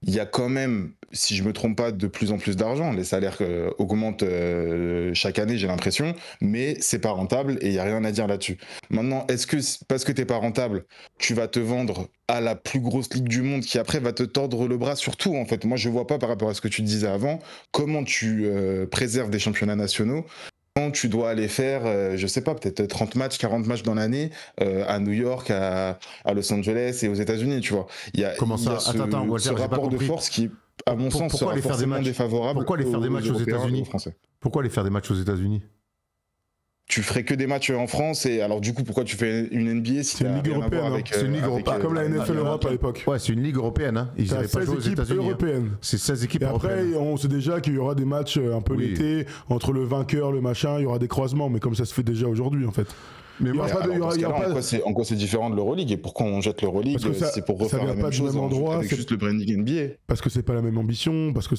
Il y a quand même, si je me trompe pas, de plus en plus d'argent. Les salaires augmentent chaque année, j'ai l'impression, mais c'est pas rentable et il y a rien à dire là-dessus. Maintenant, est-ce que parce que t'es pas rentable, tu vas te vendre à la plus grosse ligue du monde qui après va te tordre le bras sur tout, en fait? Moi, je vois pas, par rapport à ce que tu disais avant, comment tu préserves des championnats nationaux quand tu dois aller faire, je sais pas, peut-être 30 matchs, 40 matchs dans l'année à New York, à Los Angeles et aux États-Unis, tu vois. Il y a ce rapport de force qui, à mon sens, sera forcément défavorable. Pourquoi aller faire des matchs aux États-Unis? Pourquoi aller faire des matchs aux États-Unis? Tu ferais que des matchs en France, et alors du coup pourquoi tu fais une NBA si c'est une ligue européenne, c'est une ligue européenne comme la NFL Europe à l'époque. Ouais, c'est une ligue européenne, hein. Ils n'iraient pas jouer aux États-Unis. Européenne. C'est 16 équipes européennes. Et après, on sait déjà qu'il y aura des matchs un peu l'été entre le vainqueur, le machin, il y aura des croisements, mais comme ça se fait déjà aujourd'hui en fait. Mais en quoi c'est différent de l'Euroleague, et pourquoi on jette l'Euroleague? C'est pour refaire la même chose avec juste le branding NBA. Parce que c'est pas la même ambition, parce que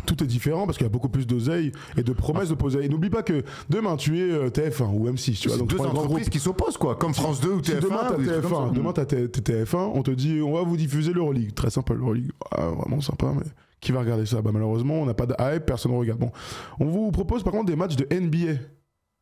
tout est différent, parce qu'il y a beaucoup plus d'oseille et de promesses de poser. Et n'oublie pas que demain tu es TF1 ou M6, tu vois. Donc 2 entreprises qui s'opposent, quoi, comme France 2 ou TF1. Demain t'as TF1, on te dit on va vous diffuser l'Euroleague. Très sympa l'Euroleague, vraiment sympa, mais qui va regarder ça? Bah malheureusement on n'a pas de hype, personne ne regarde. Bon, on vous propose par contre des matchs de NBA.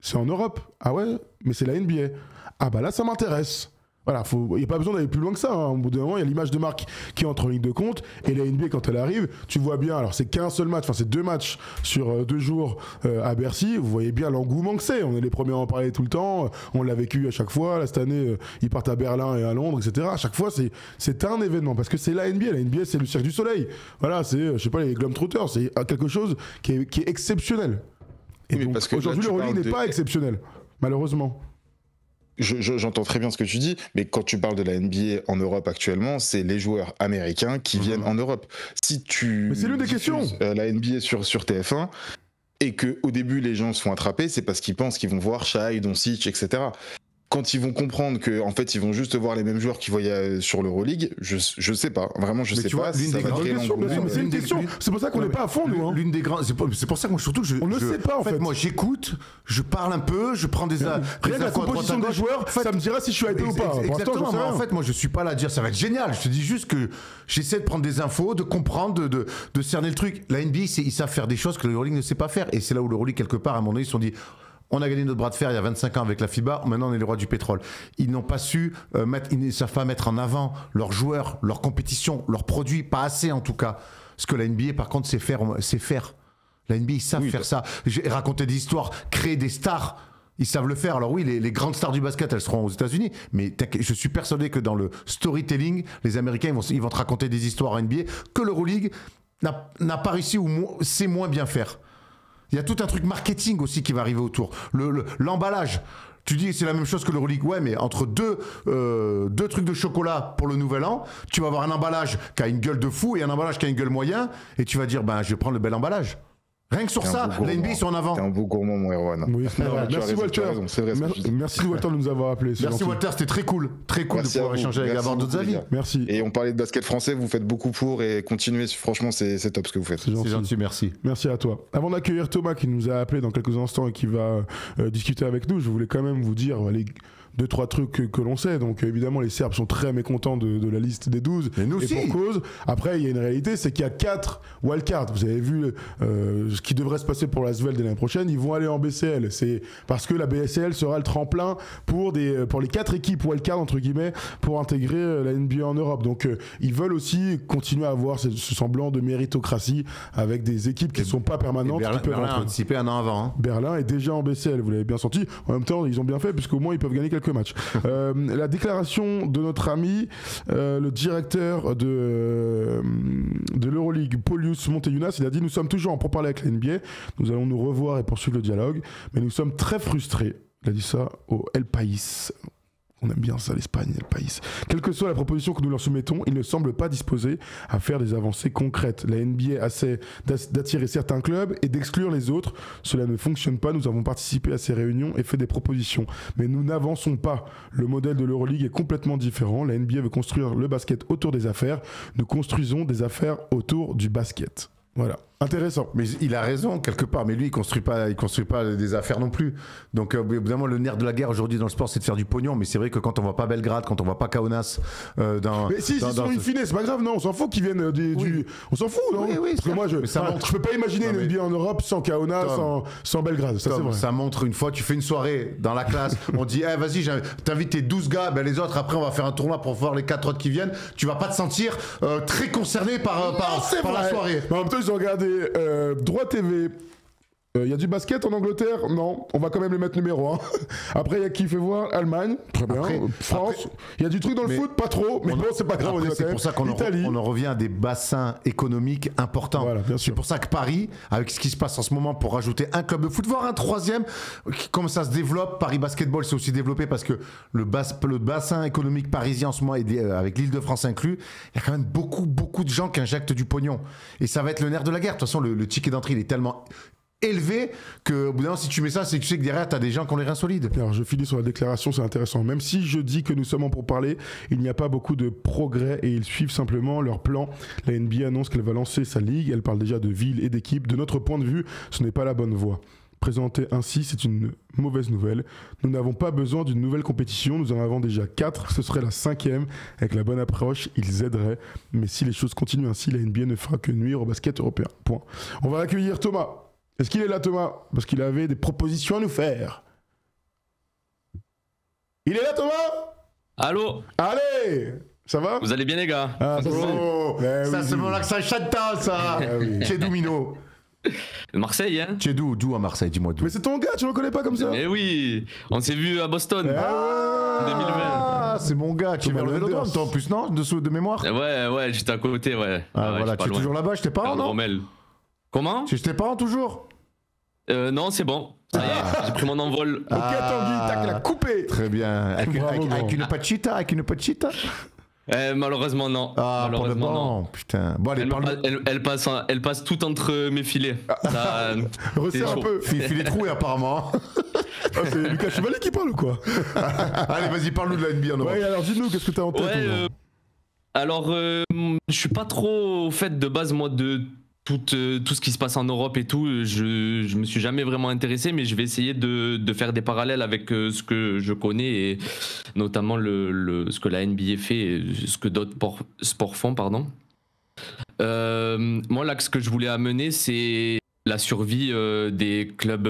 C'est en Europe. Ah ouais, mais c'est la NBA. Ah bah là, ça m'intéresse. Voilà, il n'y a pas besoin d'aller plus loin que ça. Hein. Au bout d'un moment, il y a l'image de marque qui entre en ligne de compte. Et la NBA, quand elle arrive, tu vois bien, alors c'est qu'un seul match, enfin c'est 2 matchs sur 2 jours à Bercy. Vous voyez bien l'engouement que c'est. On est les premiers à en parler tout le temps. On l'a vécu à chaque fois. Là, cette année, ils partent à Berlin et à Londres, etc. À chaque fois, c'est un événement. Parce que c'est la NBA. La NBA, c'est le Cirque du Soleil. Voilà, c'est, je sais pas, les Globetrotters. C'est quelque chose qui est exceptionnel. Et oui, donc, aujourd'hui, l'Euroleague n'est pas exceptionnel, malheureusement. J'entends très bien ce que tu dis, mais quand tu parles de la NBA en Europe actuellement, c'est les joueurs américains qui viennent en Europe. Si tu mais c'est l'une des questions. La NBA sur TF1 et qu'au début les gens se font attraper, c'est parce qu'ils pensent qu'ils vont voir Shai, Doncic, etc. Quand ils vont comprendre qu'en fait ils vont juste voir les mêmes joueurs qu'ils voyaient sur l'Euroleague, je sais pas, vraiment je sais pas. C'est une question, c'est pour ça qu'on n'est pas à fond nous. L'une des grandes, c'est pour ça que moi surtout on ne sait pas en fait. Moi j'écoute, je parle un peu, je prends des rien que la composition des joueurs, ça me dira si je suis hypé ou pas. Exactement, mais en fait moi je suis pas là à dire ça va être génial, je te dis juste que j'essaie de prendre des infos, de comprendre, de cerner le truc. La NBA ils savent faire des choses que l'Euroleague ne sait pas faire, et c'est là où l'Euroleague quelque part à un moment donné ils se sont dit on a gagné notre bras de fer il y a 25 ans avec la FIBA, maintenant on est les rois du pétrole. Ils n'ont pas su ils ne savent pas mettre en avant leurs joueurs, leurs compétitions, leurs produits, pas assez en tout cas. Ce que la NBA par contre sait faire. La NBA ils savent faire ça. Raconter des histoires, créer des stars. Ils savent le faire. Alors oui, les grandes stars du basket, elles seront aux États-Unis, mais je suis persuadé que dans le storytelling, les Américains, ils vont te raconter des histoires NBA que l'Euroleague n'a pas réussi ou sait moins bien faire. Il y a tout un truc marketing aussi qui va arriver autour. L'emballage. Tu dis c'est la même chose que l'Euroleague, ouais, mais entre deux trucs de chocolat pour le nouvel an, tu vas avoir un emballage qui a une gueule de fou et un emballage qui a une gueule moyen, et tu vas dire, je vais prendre le bel emballage. Rien que sur ça, la NBA sont en avant. T'es un beau gourmand, mon Erwan. Oui, merci Walter. Merci Walter de nous avoir appelés. Merci Walter, c'était très cool. Très cool de pouvoir échanger avec avoir d'autres avis. Merci. Et on parlait de basket français, vous faites beaucoup pour et continuez. Franchement, c'est top ce que vous faites. C'est gentil, merci. Merci à toi. Avant d'accueillir Thomas qui nous a appelé dans quelques instants et qui va discuter avec nous, je voulais quand même vous dire les 2-3 trucs que l'on sait. Donc évidemment, les Serbes sont très mécontents de la liste des 12. Mais nous aussi. Et pour cause. Après, il y a une réalité, c'est qu'il y a 4 wildcards. Vous avez vu ce qui devrait se passer pour la Svel dès l'année prochaine. Ils vont aller en BCL. C'est parce que la BCL sera le tremplin pour les 4 équipes wildcards, entre guillemets, pour intégrer la NBA en Europe. Donc ils veulent aussi continuer à avoir ce semblant de méritocratie avec des équipes qui ne sont pas permanentes. Berlin a anticipé un an avant. Hein. Berlin est déjà en BCL, vous l'avez bien senti. En même temps, ils ont bien fait, puisqu'au moins ils peuvent gagner quelques matchs. La déclaration de notre ami, le directeur de l'Euroleague, Paulius Monteyunas, il a dit: nous sommes toujours en pourparlers avec la NBA, nous allons nous revoir et poursuivre le dialogue, mais nous sommes très frustrés. Il a dit ça au El País. On aime bien ça, l'Espagne, El País. Quelle que soit la proposition que nous leur soumettons, ils ne semblent pas disposés à faire des avancées concrètes. La NBA essaie d'attirer certains clubs et d'exclure les autres. Cela ne fonctionne pas. Nous avons participé à ces réunions et fait des propositions. Mais nous n'avançons pas. Le modèle de l'Euroleague est complètement différent. La NBA veut construire le basket autour des affaires. Nous construisons des affaires autour du basket. Voilà. Intéressant. Mais il a raison quelque part, mais lui il construit pas des affaires non plus. Donc évidemment le nerf de la guerre aujourd'hui dans le sport c'est de faire du pognon, mais c'est vrai que quand on voit pas Belgrade, quand on voit pas Kaunas mais si sur une finesse, c'est pas grave, non, on s'en fout qu'ils viennent du on s'en fout, non. Oui, parce que moi je peux pas imaginer une NBA en Europe sans Kaunas, sans Belgrade, ça c'est vrai. Ça montre une fois tu fais une soirée dans la classe, on dit vas-y, t'invites tes 12 gars, les autres après on va faire un tournoi pour voir les 4 autres qui viennent, tu vas pas te sentir très concerné par la soirée. Mais en même temps ils ont regardé Droit TV. Il y a du basket en Angleterre? Non, on va quand même les mettre numéro 1. Après, il y a qui fait voir? Allemagne, très bien. France, il y a du truc dans le foot, pas trop, mais bon, c'est pas grave. C'est pour ça qu'on en revient à des bassins économiques importants. Voilà, c'est pour ça que Paris, avec ce qui se passe en ce moment, pour rajouter un club de foot, voire un troisième, comme ça se développe, Paris Basketball s'est aussi développé parce que le bassin économique parisien en ce moment, avec l'Île-de-France inclus, il y a quand même beaucoup de gens qui injectent du pognon. Et ça va être le nerf de la guerre. De toute façon, le ticket d'entrée, il est tellement élevé que au bout d'un moment si tu mets ça c'est que tu sais que derrière t'as des gens qui ont les reins solides. Alors je finis sur la déclaration, c'est intéressant. Même si je dis que nous sommes en pourparlers, il n'y a pas beaucoup de progrès et ils suivent simplement leur plan. La NBA annonce qu'elle va lancer sa ligue, elle parle déjà de villes et d'équipes. De notre point de vue, ce n'est pas la bonne voie. Présenter ainsi, c'est une mauvaise nouvelle. Nous n'avons pas besoin d'une nouvelle compétition, nous en avons déjà 4, ce serait la 5e. Avec la bonne approche, ils aideraient. Mais si les choses continuent ainsi, la NBA ne fera que nuire au basket européen. Point. On va accueillir Thomas. Est-ce qu'il est là, Thomas? Parce qu'il avait des propositions à nous faire. Il est là, Thomas? Allô? Allez! Ça va? Vous allez bien, les gars? Ça c'est mon accent chantal, ça. Chez Domino. Marseille, hein? Tu es d'où à Marseille? Dis-moi d'où. Mais c'est ton gars, tu le connais pas comme ça? Mais oui, on s'est vu à Boston. 2020. Ah, c'est mon gars. Tu es vers le Vélodrome, toi en plus, non? De mémoire? Ouais, j'étais à côté, ouais. Voilà, tu es toujours là-bas, je t'ai pas, non? Comment? Je t'ai pas toujours? Non, c'est bon. Ça y est, j'ai pris mon envol. Ok, Tanguy, tac, la coupé. Très bien. Avec une pachita? Malheureusement, non. Malheureusement, non. Putain. Bon, allez, elle passe tout entre mes filets. Resserre un peu. Filet troué, apparemment. C'est Lucas Chevalier qui parle ou quoi? Allez, vas-y, parle-nous de la NBA en Europe. Ouais, alors dis-nous, qu'est-ce que t'as en tête? Alors, je suis pas trop au fait de base, moi, de tout ce qui se passe en Europe et tout. Je me suis jamais vraiment intéressé, mais je vais essayer de faire des parallèles avec ce que je connais et notamment ce que la NBA fait et ce que d'autres sports font, pardon. Moi, l'axe que je voulais amener, c'est la survie des clubs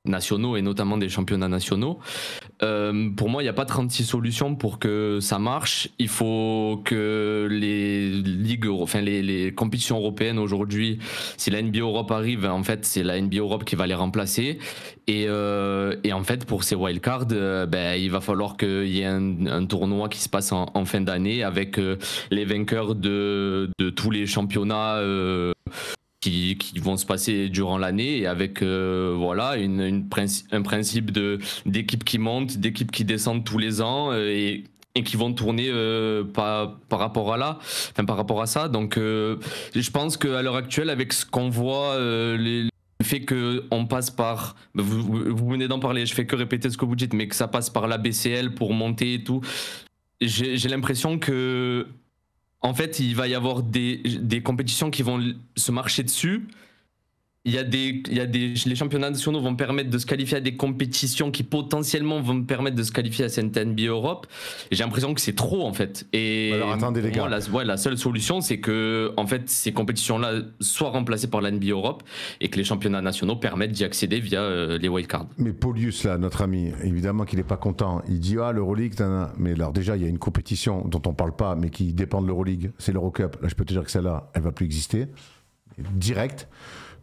nationaux et notamment des championnats nationaux. Pour moi, il n'y a pas 36 solutions pour que ça marche. Il faut que les ligues, enfin les compétitions européennes aujourd'hui, si la NBA Europe arrive, en fait, c'est la NBA Europe qui va les remplacer. Et en fait, pour ces wildcards, il va falloir qu'il y ait un tournoi qui se passe en fin d'année avec les vainqueurs de tous les championnats qui vont se passer durant l'année et avec un principe d'équipes qui montent, d'équipes qui descendent tous les ans et qui vont tourner par rapport à ça. Donc je pense qu'à l'heure actuelle, avec ce qu'on voit, le fait qu'on passe par, vous venez d'en parler, je fais que répéter ce que vous dites, mais que ça passe par la BCL pour monter et tout, j'ai l'impression que en fait, il va y avoir des compétitions qui vont se marcher dessus. Les championnats nationaux vont permettre de se qualifier à des compétitions qui potentiellement vont permettre de se qualifier à cette NBA Europe. Et j'ai l'impression que c'est trop en fait. Et alors attendez les gars. La seule solution, c'est que en fait ces compétitions-là soient remplacées par la NBA Europe et que les championnats nationaux permettent d'y accéder via les wildcards. Mais Paulius là, notre ami, évidemment qu'il n'est pas content. Il dit l'Euroleague, mais alors déjà il y a une compétition dont on parle pas, mais qui dépend de l'Euroleague, c'est l'Eurocup. Là je peux te dire que celle-là, elle va plus exister, direct.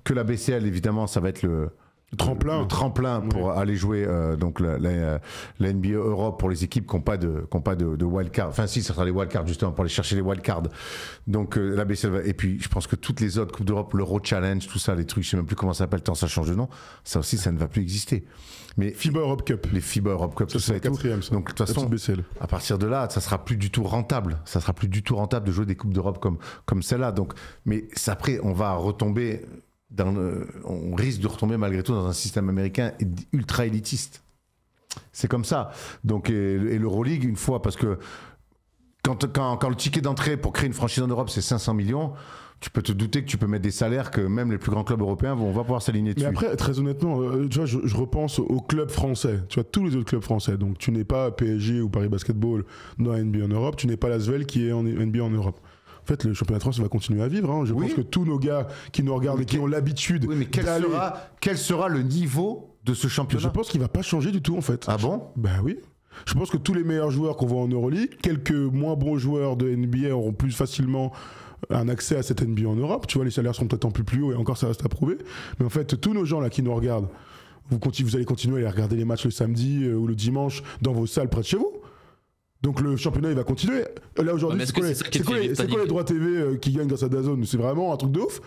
Que la BCL, évidemment, ça va être le tremplin pour aller jouer donc la NBA Europe pour les équipes qui n'ont pas de wildcard. Enfin, si, ça sera les wildcards justement pour aller chercher les wildcards. Donc la BCL et puis je pense que toutes les autres Coupes d'Europe, l'Euro Challenge, tout ça, les trucs, je ne sais même plus comment ça s'appelle, tant ça change de nom, ça aussi, ça ne va plus exister. Mais FIBA Europe Cup. Les FIBA Europe Cup, ça c'est la quatrième. Donc de toute façon, à partir de là, ça sera plus du tout rentable. Ça sera plus du tout rentable de jouer des Coupes d'Europe comme celle-là. Donc, mais après, on va retomber. On risque de retomber malgré tout dans un système américain ultra élitiste. C'est comme ça. Donc, et l'Euroleague, une fois, parce que quand le ticket d'entrée pour créer une franchise en Europe, c'est 500 millions, tu peux te douter que tu peux mettre des salaires que même les plus grands clubs européens vont pouvoir s'aligner dessus. Mais après, très honnêtement, tu vois, je repense aux clubs français, tu vois, tous les autres clubs français. Donc, tu n'es pas PSG ou Paris Basketball dans la NBA en Europe, tu n'es pas l'Asvel qui est en NBA en Europe. En fait, le championnat de France va continuer à vivre. Je pense que tous nos gars qui nous regardent et qui ont l'habitude quel sera le niveau de ce championnat ? Je pense qu'il va pas changer du tout, en fait. Ah bon ? Bah oui. Je pense que tous les meilleurs joueurs qu'on voit en Euroleague, quelques moins bons joueurs de NBA auront plus facilement un accès à cette NBA en Europe. Tu vois, les salaires seront peut-être un peu plus hauts et encore ça reste à prouver. Mais en fait, tous nos gens là qui nous regardent, vous allez continuer à aller regarder les matchs le samedi ou le dimanche dans vos salles près de chez vous. Donc le championnat il va continuer. Là aujourd'hui, c'est quoi les droits TV qui gagnent grâce à DAZN ? C'est vraiment un truc de ouf.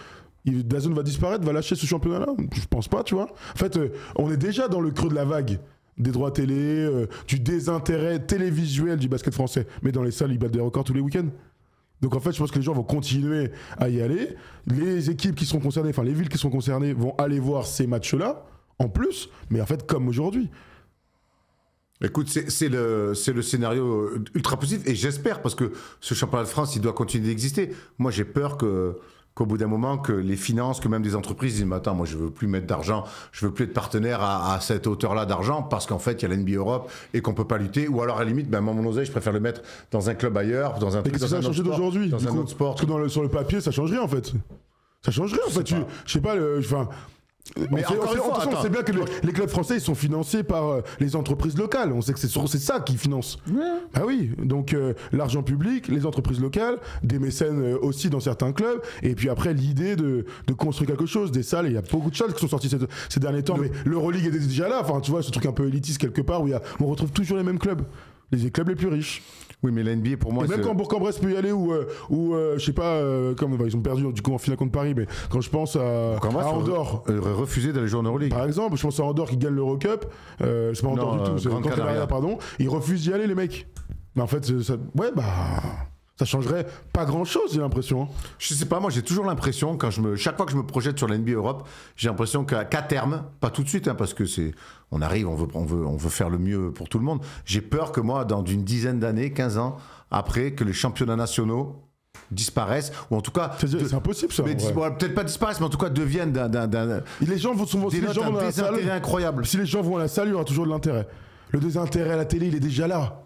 DAZN va disparaître, va lâcher ce championnat-là ? Je pense pas, tu vois. En fait, on est déjà dans le creux de la vague des droits télé, du désintérêt télévisuel du basket français. Mais dans les salles, ils battent des records tous les week-ends. Donc en fait, je pense que les gens vont continuer à y aller. Les équipes qui sont concernées, enfin les villes qui sont concernées vont aller voir ces matchs-là en plus, mais en fait comme aujourd'hui. Écoute, c'est le scénario ultra positif et j'espère parce que ce championnat de France, il doit continuer d'exister. Moi, j'ai peur qu'au bout d'un moment, que les finances, que même des entreprises disent « Mais attends, moi, je veux plus mettre d'argent, je veux plus être partenaire à cette hauteur-là d'argent parce qu'en fait, il y a la NBA Europe et qu'on peut pas lutter. Ou alors, à la limite, mon oseille, je préfère le mettre dans un club ailleurs, dans un truc, ça a changé d'aujourd'hui. Dans un autre sport. Parce que sur le papier, ça changerait en fait. Ça changerait en fait. Je sais pas, mais on sait bien que les clubs français ils sont financés par les entreprises locales. On sait que c'est ça qui finance. Ouais. Bah oui, donc l'argent public, les entreprises locales, des mécènes aussi dans certains clubs, et puis après l'idée de construire quelque chose, des salles. Il y a beaucoup de choses qui sont sorties ces derniers temps, mais l'Euroleague est déjà là. Enfin, tu vois, ce truc un peu élitiste quelque part où on retrouve toujours les mêmes clubs. Les clubs les plus riches. Oui, mais la NBA pour moi. Et même quand Bourg-en-Bresse peut y aller ou je sais pas, ils ont perdu du coup en finale contre Paris, mais quand je pense à Andorre. Refusé d'aller jouer en Euroleague. Par exemple, je pense à Andorre qui gagne l'Eurocup. C'est pas Andorre du tout, c'est Gran Canaria, pardon. Ils refusent d'y aller, les mecs. Mais en fait, ça changerait pas grand-chose, j'ai l'impression. Je sais pas, moi j'ai toujours l'impression, chaque fois que je me projette sur la NBA Europe, j'ai l'impression qu'à terme, pas tout de suite, parce que on arrive, on veut faire le mieux pour tout le monde. J'ai peur que moi, dans une dizaine d'années, 15 ans, après, que les championnats nationaux disparaissent, ou en tout cas... C'est impossible ça. Peut-être pas disparaissent, mais en tout cas deviennent les gens vont dans la salle, incroyable. Si les gens vont à la salle, il y aura toujours de l'intérêt. Le désintérêt à la télé, il est déjà là.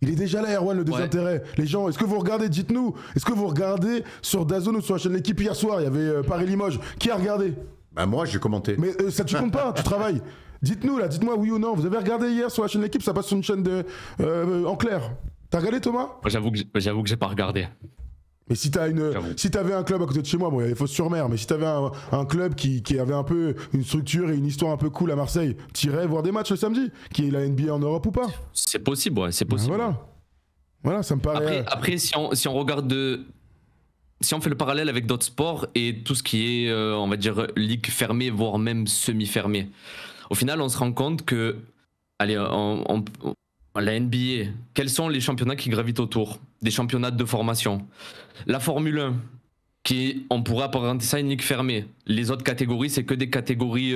Il est déjà là, Erwan, le désintérêt. Les gens, est-ce que vous regardez, dites-nous, est-ce que vous regardez sur DAZN ou sur la chaîne L'équipe hier soir, il y avait Paris-Limoges. Qui a regardé ? Bah moi, j'ai commenté. Mais ça, tu comptes pas, tu travailles. Dites-moi oui ou non. Vous avez regardé hier sur la chaîne L'équipe, ça passe sur une chaîne en clair. T'as regardé, Thomas ? J'avoue que j'ai pas regardé. Mais si t'avais un club à côté de chez moi, bon, il y avait Fos-sur-Mer, mais si t'avais un club qui avait un peu une structure et une histoire un peu cool à Marseille, t'irais voir des matchs le samedi, qui est la NBA en Europe ou pas ? C'est possible, ouais, c'est possible. Voilà, ça me paraît. Après, si on regarde si on fait le parallèle avec d'autres sports et tout ce qui est, on va dire, ligue fermée, voire même semi-fermée, au final, on se rend compte que, allez, la NBA, quels sont les championnats qui gravitent autour ? Des championnats de formation. La Formule 1, on pourrait apparenter ça à une ligue fermée. Les autres catégories, c'est que des catégories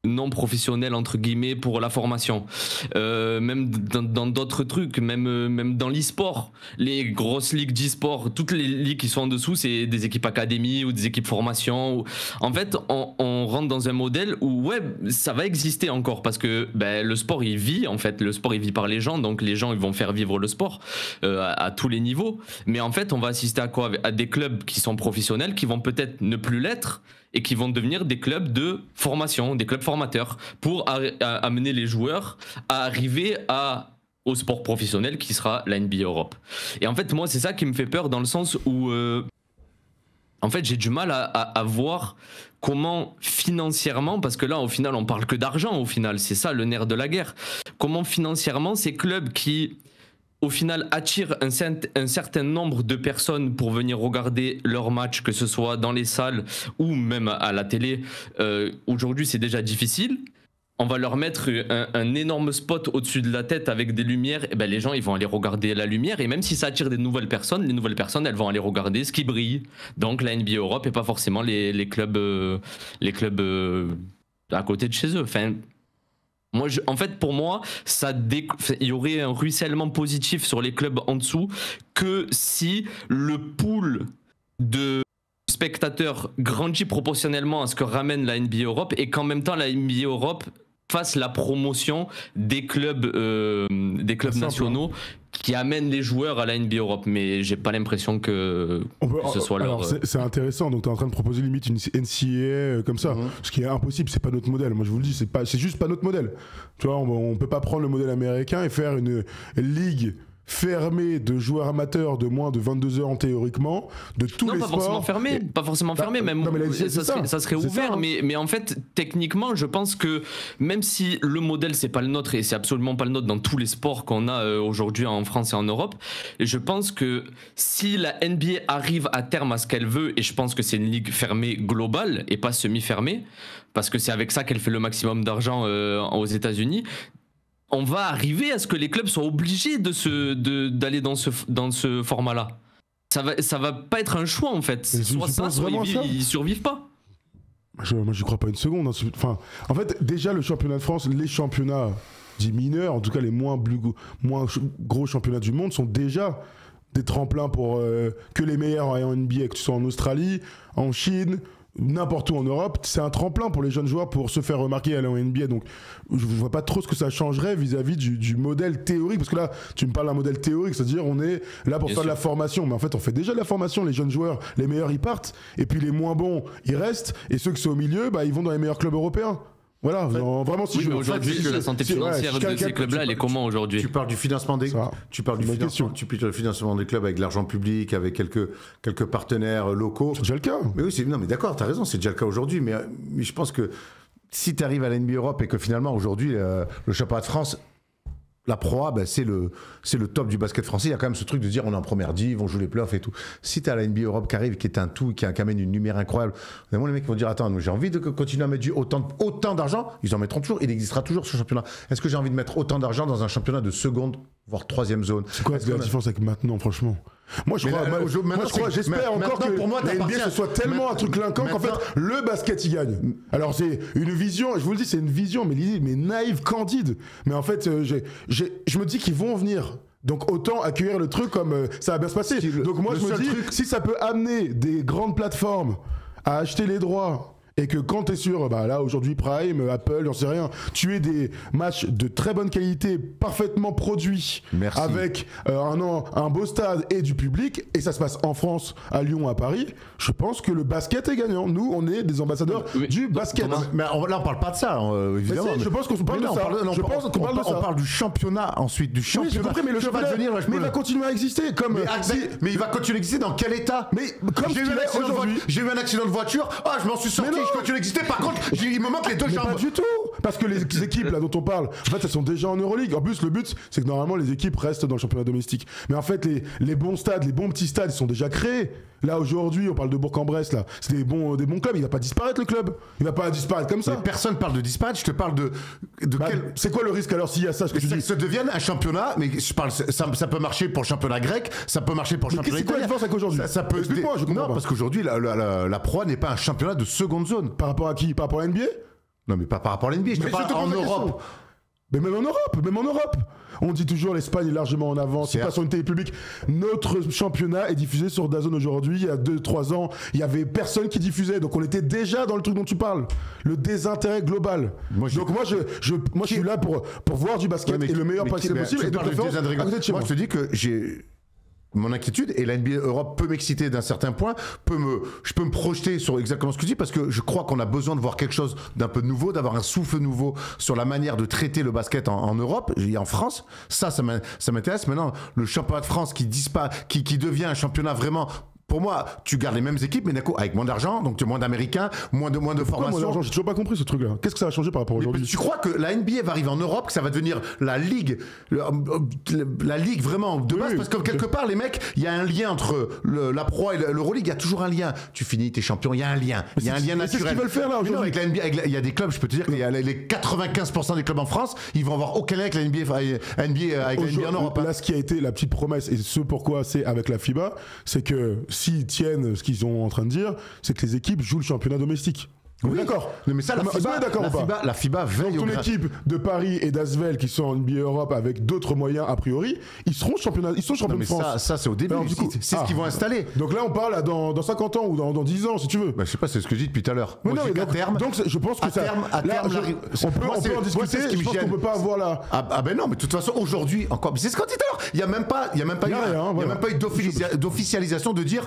non professionnelles, entre guillemets, pour la formation. Même dans d'autres trucs, même dans l'e-sport, les grosses ligues d'e-sport, toutes les ligues qui sont en dessous, c'est des équipes académies ou des équipes formation. En fait, on rentre dans un modèle où, ouais, ça va exister encore parce que le sport, il vit, en fait. Le sport, il vit par les gens, donc les gens, ils vont faire vivre le sport à tous les niveaux. Mais en fait, on va assister à quoi ? À des clubs qui sont professionnels, qui vont peut-être ne plus l'être et qui vont devenir des clubs de formation, des clubs formateurs pour amener les joueurs à arriver au sport professionnel qui sera la NBA Europe. Et en fait, moi, c'est ça qui me fait peur dans le sens où en fait, j'ai du mal à voir comment financièrement, parce que là, au final, on parle que d'argent, au final, c'est ça le nerf de la guerre. Comment financièrement, ces clubs qui au final attire un certain nombre de personnes pour venir regarder leurs matchs, que ce soit dans les salles ou même à la télé. Aujourd'hui, c'est déjà difficile. On va leur mettre un énorme spot au-dessus de la tête avec des lumières. Et les gens, ils vont aller regarder la lumière. Et même si ça attire des nouvelles personnes, les nouvelles personnes, elles vont aller regarder ce qui brille. Donc la NBA Europe et pas forcément les clubs à côté de chez eux. Enfin, en fait, pour moi, il y aurait un ruissellement positif sur les clubs en dessous que si le pool de spectateurs grandit proportionnellement à ce que ramène la NBA Europe et qu'en même temps la NBA Europe fasse la promotion des clubs nationaux qui amènent les joueurs à la NBA Europe. Mais j'ai pas l'impression que ce soit leur... C'est intéressant, donc tu es en train de proposer limite une NCAA comme ça, ce qui est impossible, c'est pas notre modèle. Moi je vous le dis, c'est juste pas notre modèle. Tu vois, on peut pas prendre le modèle américain et faire une ligue fermé de joueurs amateurs de moins de 22 heures théoriquement, de tous les sports. Pas forcément fermé, même ça serait ouvert, mais en fait, techniquement, je pense que même si le modèle, c'est pas le nôtre, et c'est absolument pas le nôtre dans tous les sports qu'on a aujourd'hui en France et en Europe, je pense que si la NBA arrive à terme à ce qu'elle veut, et je pense que c'est une ligue fermée globale et pas semi-fermée, parce que c'est avec ça qu'elle fait le maximum d'argent aux États-Unis, on va arriver à ce que les clubs soient obligés d'aller dans ce format-là. Ça va pas être un choix en fait. Soit ils survivent pas. Moi j'y crois pas une seconde. Enfin, en fait, déjà le championnat de France, les championnats dits mineurs, en tout cas les moins gros championnats du monde, sont déjà des tremplins pour que les meilleurs en NBA, que tu sois en Australie, en Chine, n'importe où en Europe, c'est un tremplin pour les jeunes joueurs pour se faire remarquer et aller en NBA. Donc je vois pas trop ce que ça changerait vis-à-vis du modèle théorique, parce que là tu me parles d'un modèle théorique, c'est-à-dire on est là pour faire de la formation, mais en fait on fait déjà de la formation. Les jeunes joueurs, les meilleurs ils partent, et puis les moins bons ils restent, et ceux qui sont au milieu ils vont dans les meilleurs clubs européens. Voilà, vraiment si je aujourd'hui la santé financière de ces clubs-là, elle est comment aujourd'hui ? Tu parles du financement des financement des clubs avec de l'argent public, avec quelques partenaires locaux. C'est déjà le cas. Mais oui, mais d'accord, t'as raison, c'est déjà le cas aujourd'hui. Mais je pense que si tu arrives à la NBA Europe et que finalement aujourd'hui le championnat de France, la Pro A, c'est le top du basket français. Il y a quand même ce truc de dire on est en première div, ils vont jouer les playoffs et tout. Si tu as la NBA Europe qui arrive, qui est un tout, qui amène une lumière incroyable, les mecs vont dire attends, j'ai envie de continuer à mettre autant d'argent, ils en mettront toujours, il existera toujours ce championnat. Est-ce que j'ai envie de mettre autant d'argent dans un championnat de seconde, voire troisième zone ? C'est quoi la différence avec maintenant, franchement ? J'espère encore que pour moi, la NBA ce soit tellement un truc clinquant qu'en fait le basket il gagne. Alors c'est une vision, je vous le dis, c'est une vision mais naïve, candide. Mais en fait, je me dis qu'ils vont venir. Donc autant accueillir le truc comme ça va bien se passer. Donc moi je me dis, si ça peut amener des grandes plateformes à acheter les droits et que quand tu es sur, là aujourd'hui Prime, Apple, j'en sais rien, tu es des matchs de très bonne qualité, parfaitement produits, Merci. avec un beau stade et du public, et ça se passe en France, à Lyon, à Paris, je pense que le basket est gagnant. Nous, on est des ambassadeurs du basket. Mais là, on parle pas de ça, évidemment. Je pense qu'on parle de ça. On parle du championnat ensuite, du championnat. Oui, j'ai compris, mais le championnat il va continuer à exister. Mais il va continuer à exister dans quel état? Mais comme j'ai eu un accident de voiture, je m'en suis sorti, je continue à exister. Par contre, il me manque les deux jambes. Pas du tout, parce que les équipes là dont on parle, en fait, elles sont déjà en Euroleague. En plus, le but, c'est que normalement les équipes restent dans le championnat domestique. Mais en fait, les bons stades, les bons petits stades, ils sont déjà créés. Là aujourd'hui, on parle de Bourg-en-Bresse, là, c'est des bons clubs. Il va pas disparaître le club. Il va pas disparaître comme ça. Mais personne parle de disparaître. Je te parle de C'est quoi le risque alors s'il y a ça? Ça devienne un championnat, mais je parle, ça peut marcher pour le championnat grec, ça peut marcher pour le championnat italien. C'est quoi la différence avec aujourd'hui? Ça peut. Explique-moi, je comprends non, pas. parce qu'aujourd'hui, la Pro A n'est pas un championnat de seconde zone. Par rapport à qui? Par rapport à NBA? Non, mais pas par rapport à l'NBA. Je te parle en Europe. Mais même en Europe, on dit toujours l'Espagne est largement en avance, c'est pas sur une télé publique. Notre championnat est diffusé sur DAZN aujourd'hui. Il y a 2-3 ans, il y avait personne qui diffusait, donc on était déjà dans le truc dont tu parles, le désintérêt global. Donc moi je suis là pour voir du basket et le meilleur possible et de préférence à côté de chez moi. Je te dis que j'ai mon inquiétude, et la NBA Europe peut m'exciter d'un certain point, je peux me projeter sur exactement ce que tu dis, parce que je crois qu'on a besoin de voir quelque chose d'un peu nouveau, d'avoir un souffle nouveau sur la manière de traiter le basket en Europe et en France. Ça m'intéresse. Maintenant, le championnat de France qui devient un championnat vraiment... Pour moi, tu gardes les mêmes équipes, mais d'accord, avec moins d'argent, donc tu as moins d'Américains, moins de formation. Moins d'argent, j'ai toujours pas compris ce truc-là. Qu'est-ce que ça va changer par rapport à aujourd'hui? Tu crois que la NBA va arriver en Europe, que ça va devenir la ligue vraiment de base, parce que quelque part, les mecs, il y a un lien entre la Pro et l'Euroleague, il y a toujours un lien. Tu finis, t'es champion, il y a un lien. Il y a un lien naturel. C'est ce qu'ils veulent faire là aujourd'hui. Avec la NBA, il y a des clubs, je peux te dire qu'il y a les 95% des clubs en France, ils vont avoir aucun lien avec la NBA, avec la NBA en Europe. Là, ce qui a été la petite promesse, et ce pourquoi c'est avec la FIBA, c'est que s'ils tiennent ce qu'ils sont en train de dire, c'est que les équipes jouent le championnat domestique. Oui, d'accord. Non, mais ça, la FIBA veille au ton équipe de Paris et d'Asvel qui sont en NBA Europe avec d'autres moyens a priori, ils sont champions de France. Ça c'est au début. Alors, c'est ce qu'ils vont installer. Donc là, on parle dans 50 ans ou dans 10 ans, si tu veux. Je sais pas, c'est ce que je dis depuis tout à l'heure. Oui, à terme. Donc je pense que à terme, on peut en discuter. Je pense qu'on peut pas avoir là. Ah ben non, mais de toute façon aujourd'hui encore. C'est ce qu'on dit tout à l'heure. Il y a même pas eu d'officialisation de dire.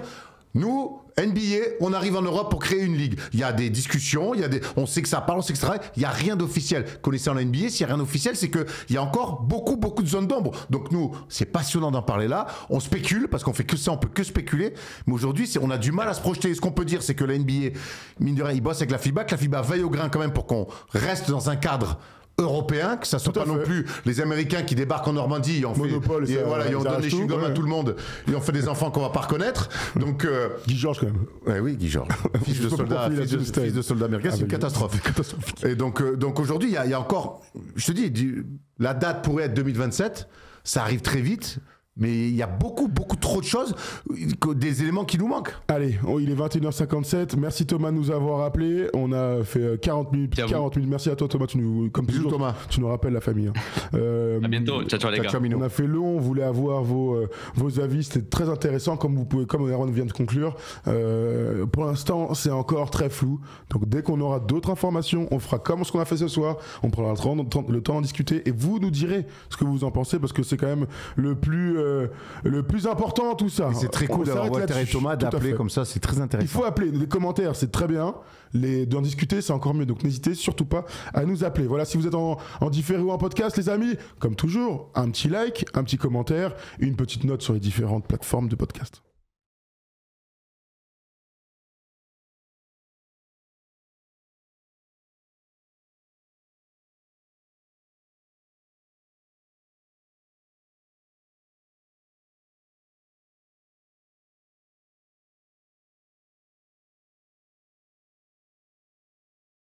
Nous, NBA, on arrive en Europe pour créer une ligue. Il y a des discussions, on sait que ça parle, on sait que ça travaille. Il n'y a rien d'officiel. Connaissant la NBA, s'il n'y a rien d'officiel, c'est qu'il y a encore beaucoup de zones d'ombre. Donc nous, c'est passionnant d'en parler là. On spécule, parce qu'on fait que ça, on peut que spéculer. Mais aujourd'hui, on a du mal à se projeter. Ce qu'on peut dire, c'est que la NBA, mine de rien, il bosse avec la FIBA, que la FIBA veille au grain quand même pour qu'on reste dans un cadre européen, que ça soit pas non plus les Américains qui débarquent en Normandie et on Monopole, fait, ils ont donné des chewing-gums à tout le monde et on fait des enfants qu'on va pas reconnaître. Donc Guy Georges quand même. Oui, Guy Georges, fils de soldat américain, c'est une catastrophe. Et donc aujourd'hui, il y a encore, je te dis, la date pourrait être 2027, ça arrive très vite. Mais il y a beaucoup trop de choses, des éléments qui nous manquent. Allez, il est 21h57. Merci Thomas de nous avoir appelés. On a fait 40 minutes. Merci à toi Thomas. Comme toujours, Thomas. Tu nous rappelles la famille. À bientôt. Ciao les gars. On a fait long. On voulait avoir vos avis. C'était très intéressant. Comme Aaron vient de conclure. Pour l'instant, c'est encore très flou. Donc dès qu'on aura d'autres informations, on fera comme ce qu'on a fait ce soir. On prendra le temps d'en discuter et vous nous direz ce que vous en pensez parce que c'est quand même le plus important tout ça. Et c'est très cool d'avoir Walter et Thomas d'appeler comme ça, c'est très intéressant. Il faut appeler, les commentaires c'est très bien, d'en discuter c'est encore mieux, donc n'hésitez surtout pas à nous appeler. Voilà, si vous êtes en différé ou en podcast les amis, comme toujours, un petit like, un petit commentaire, une petite note sur les différentes plateformes de podcast.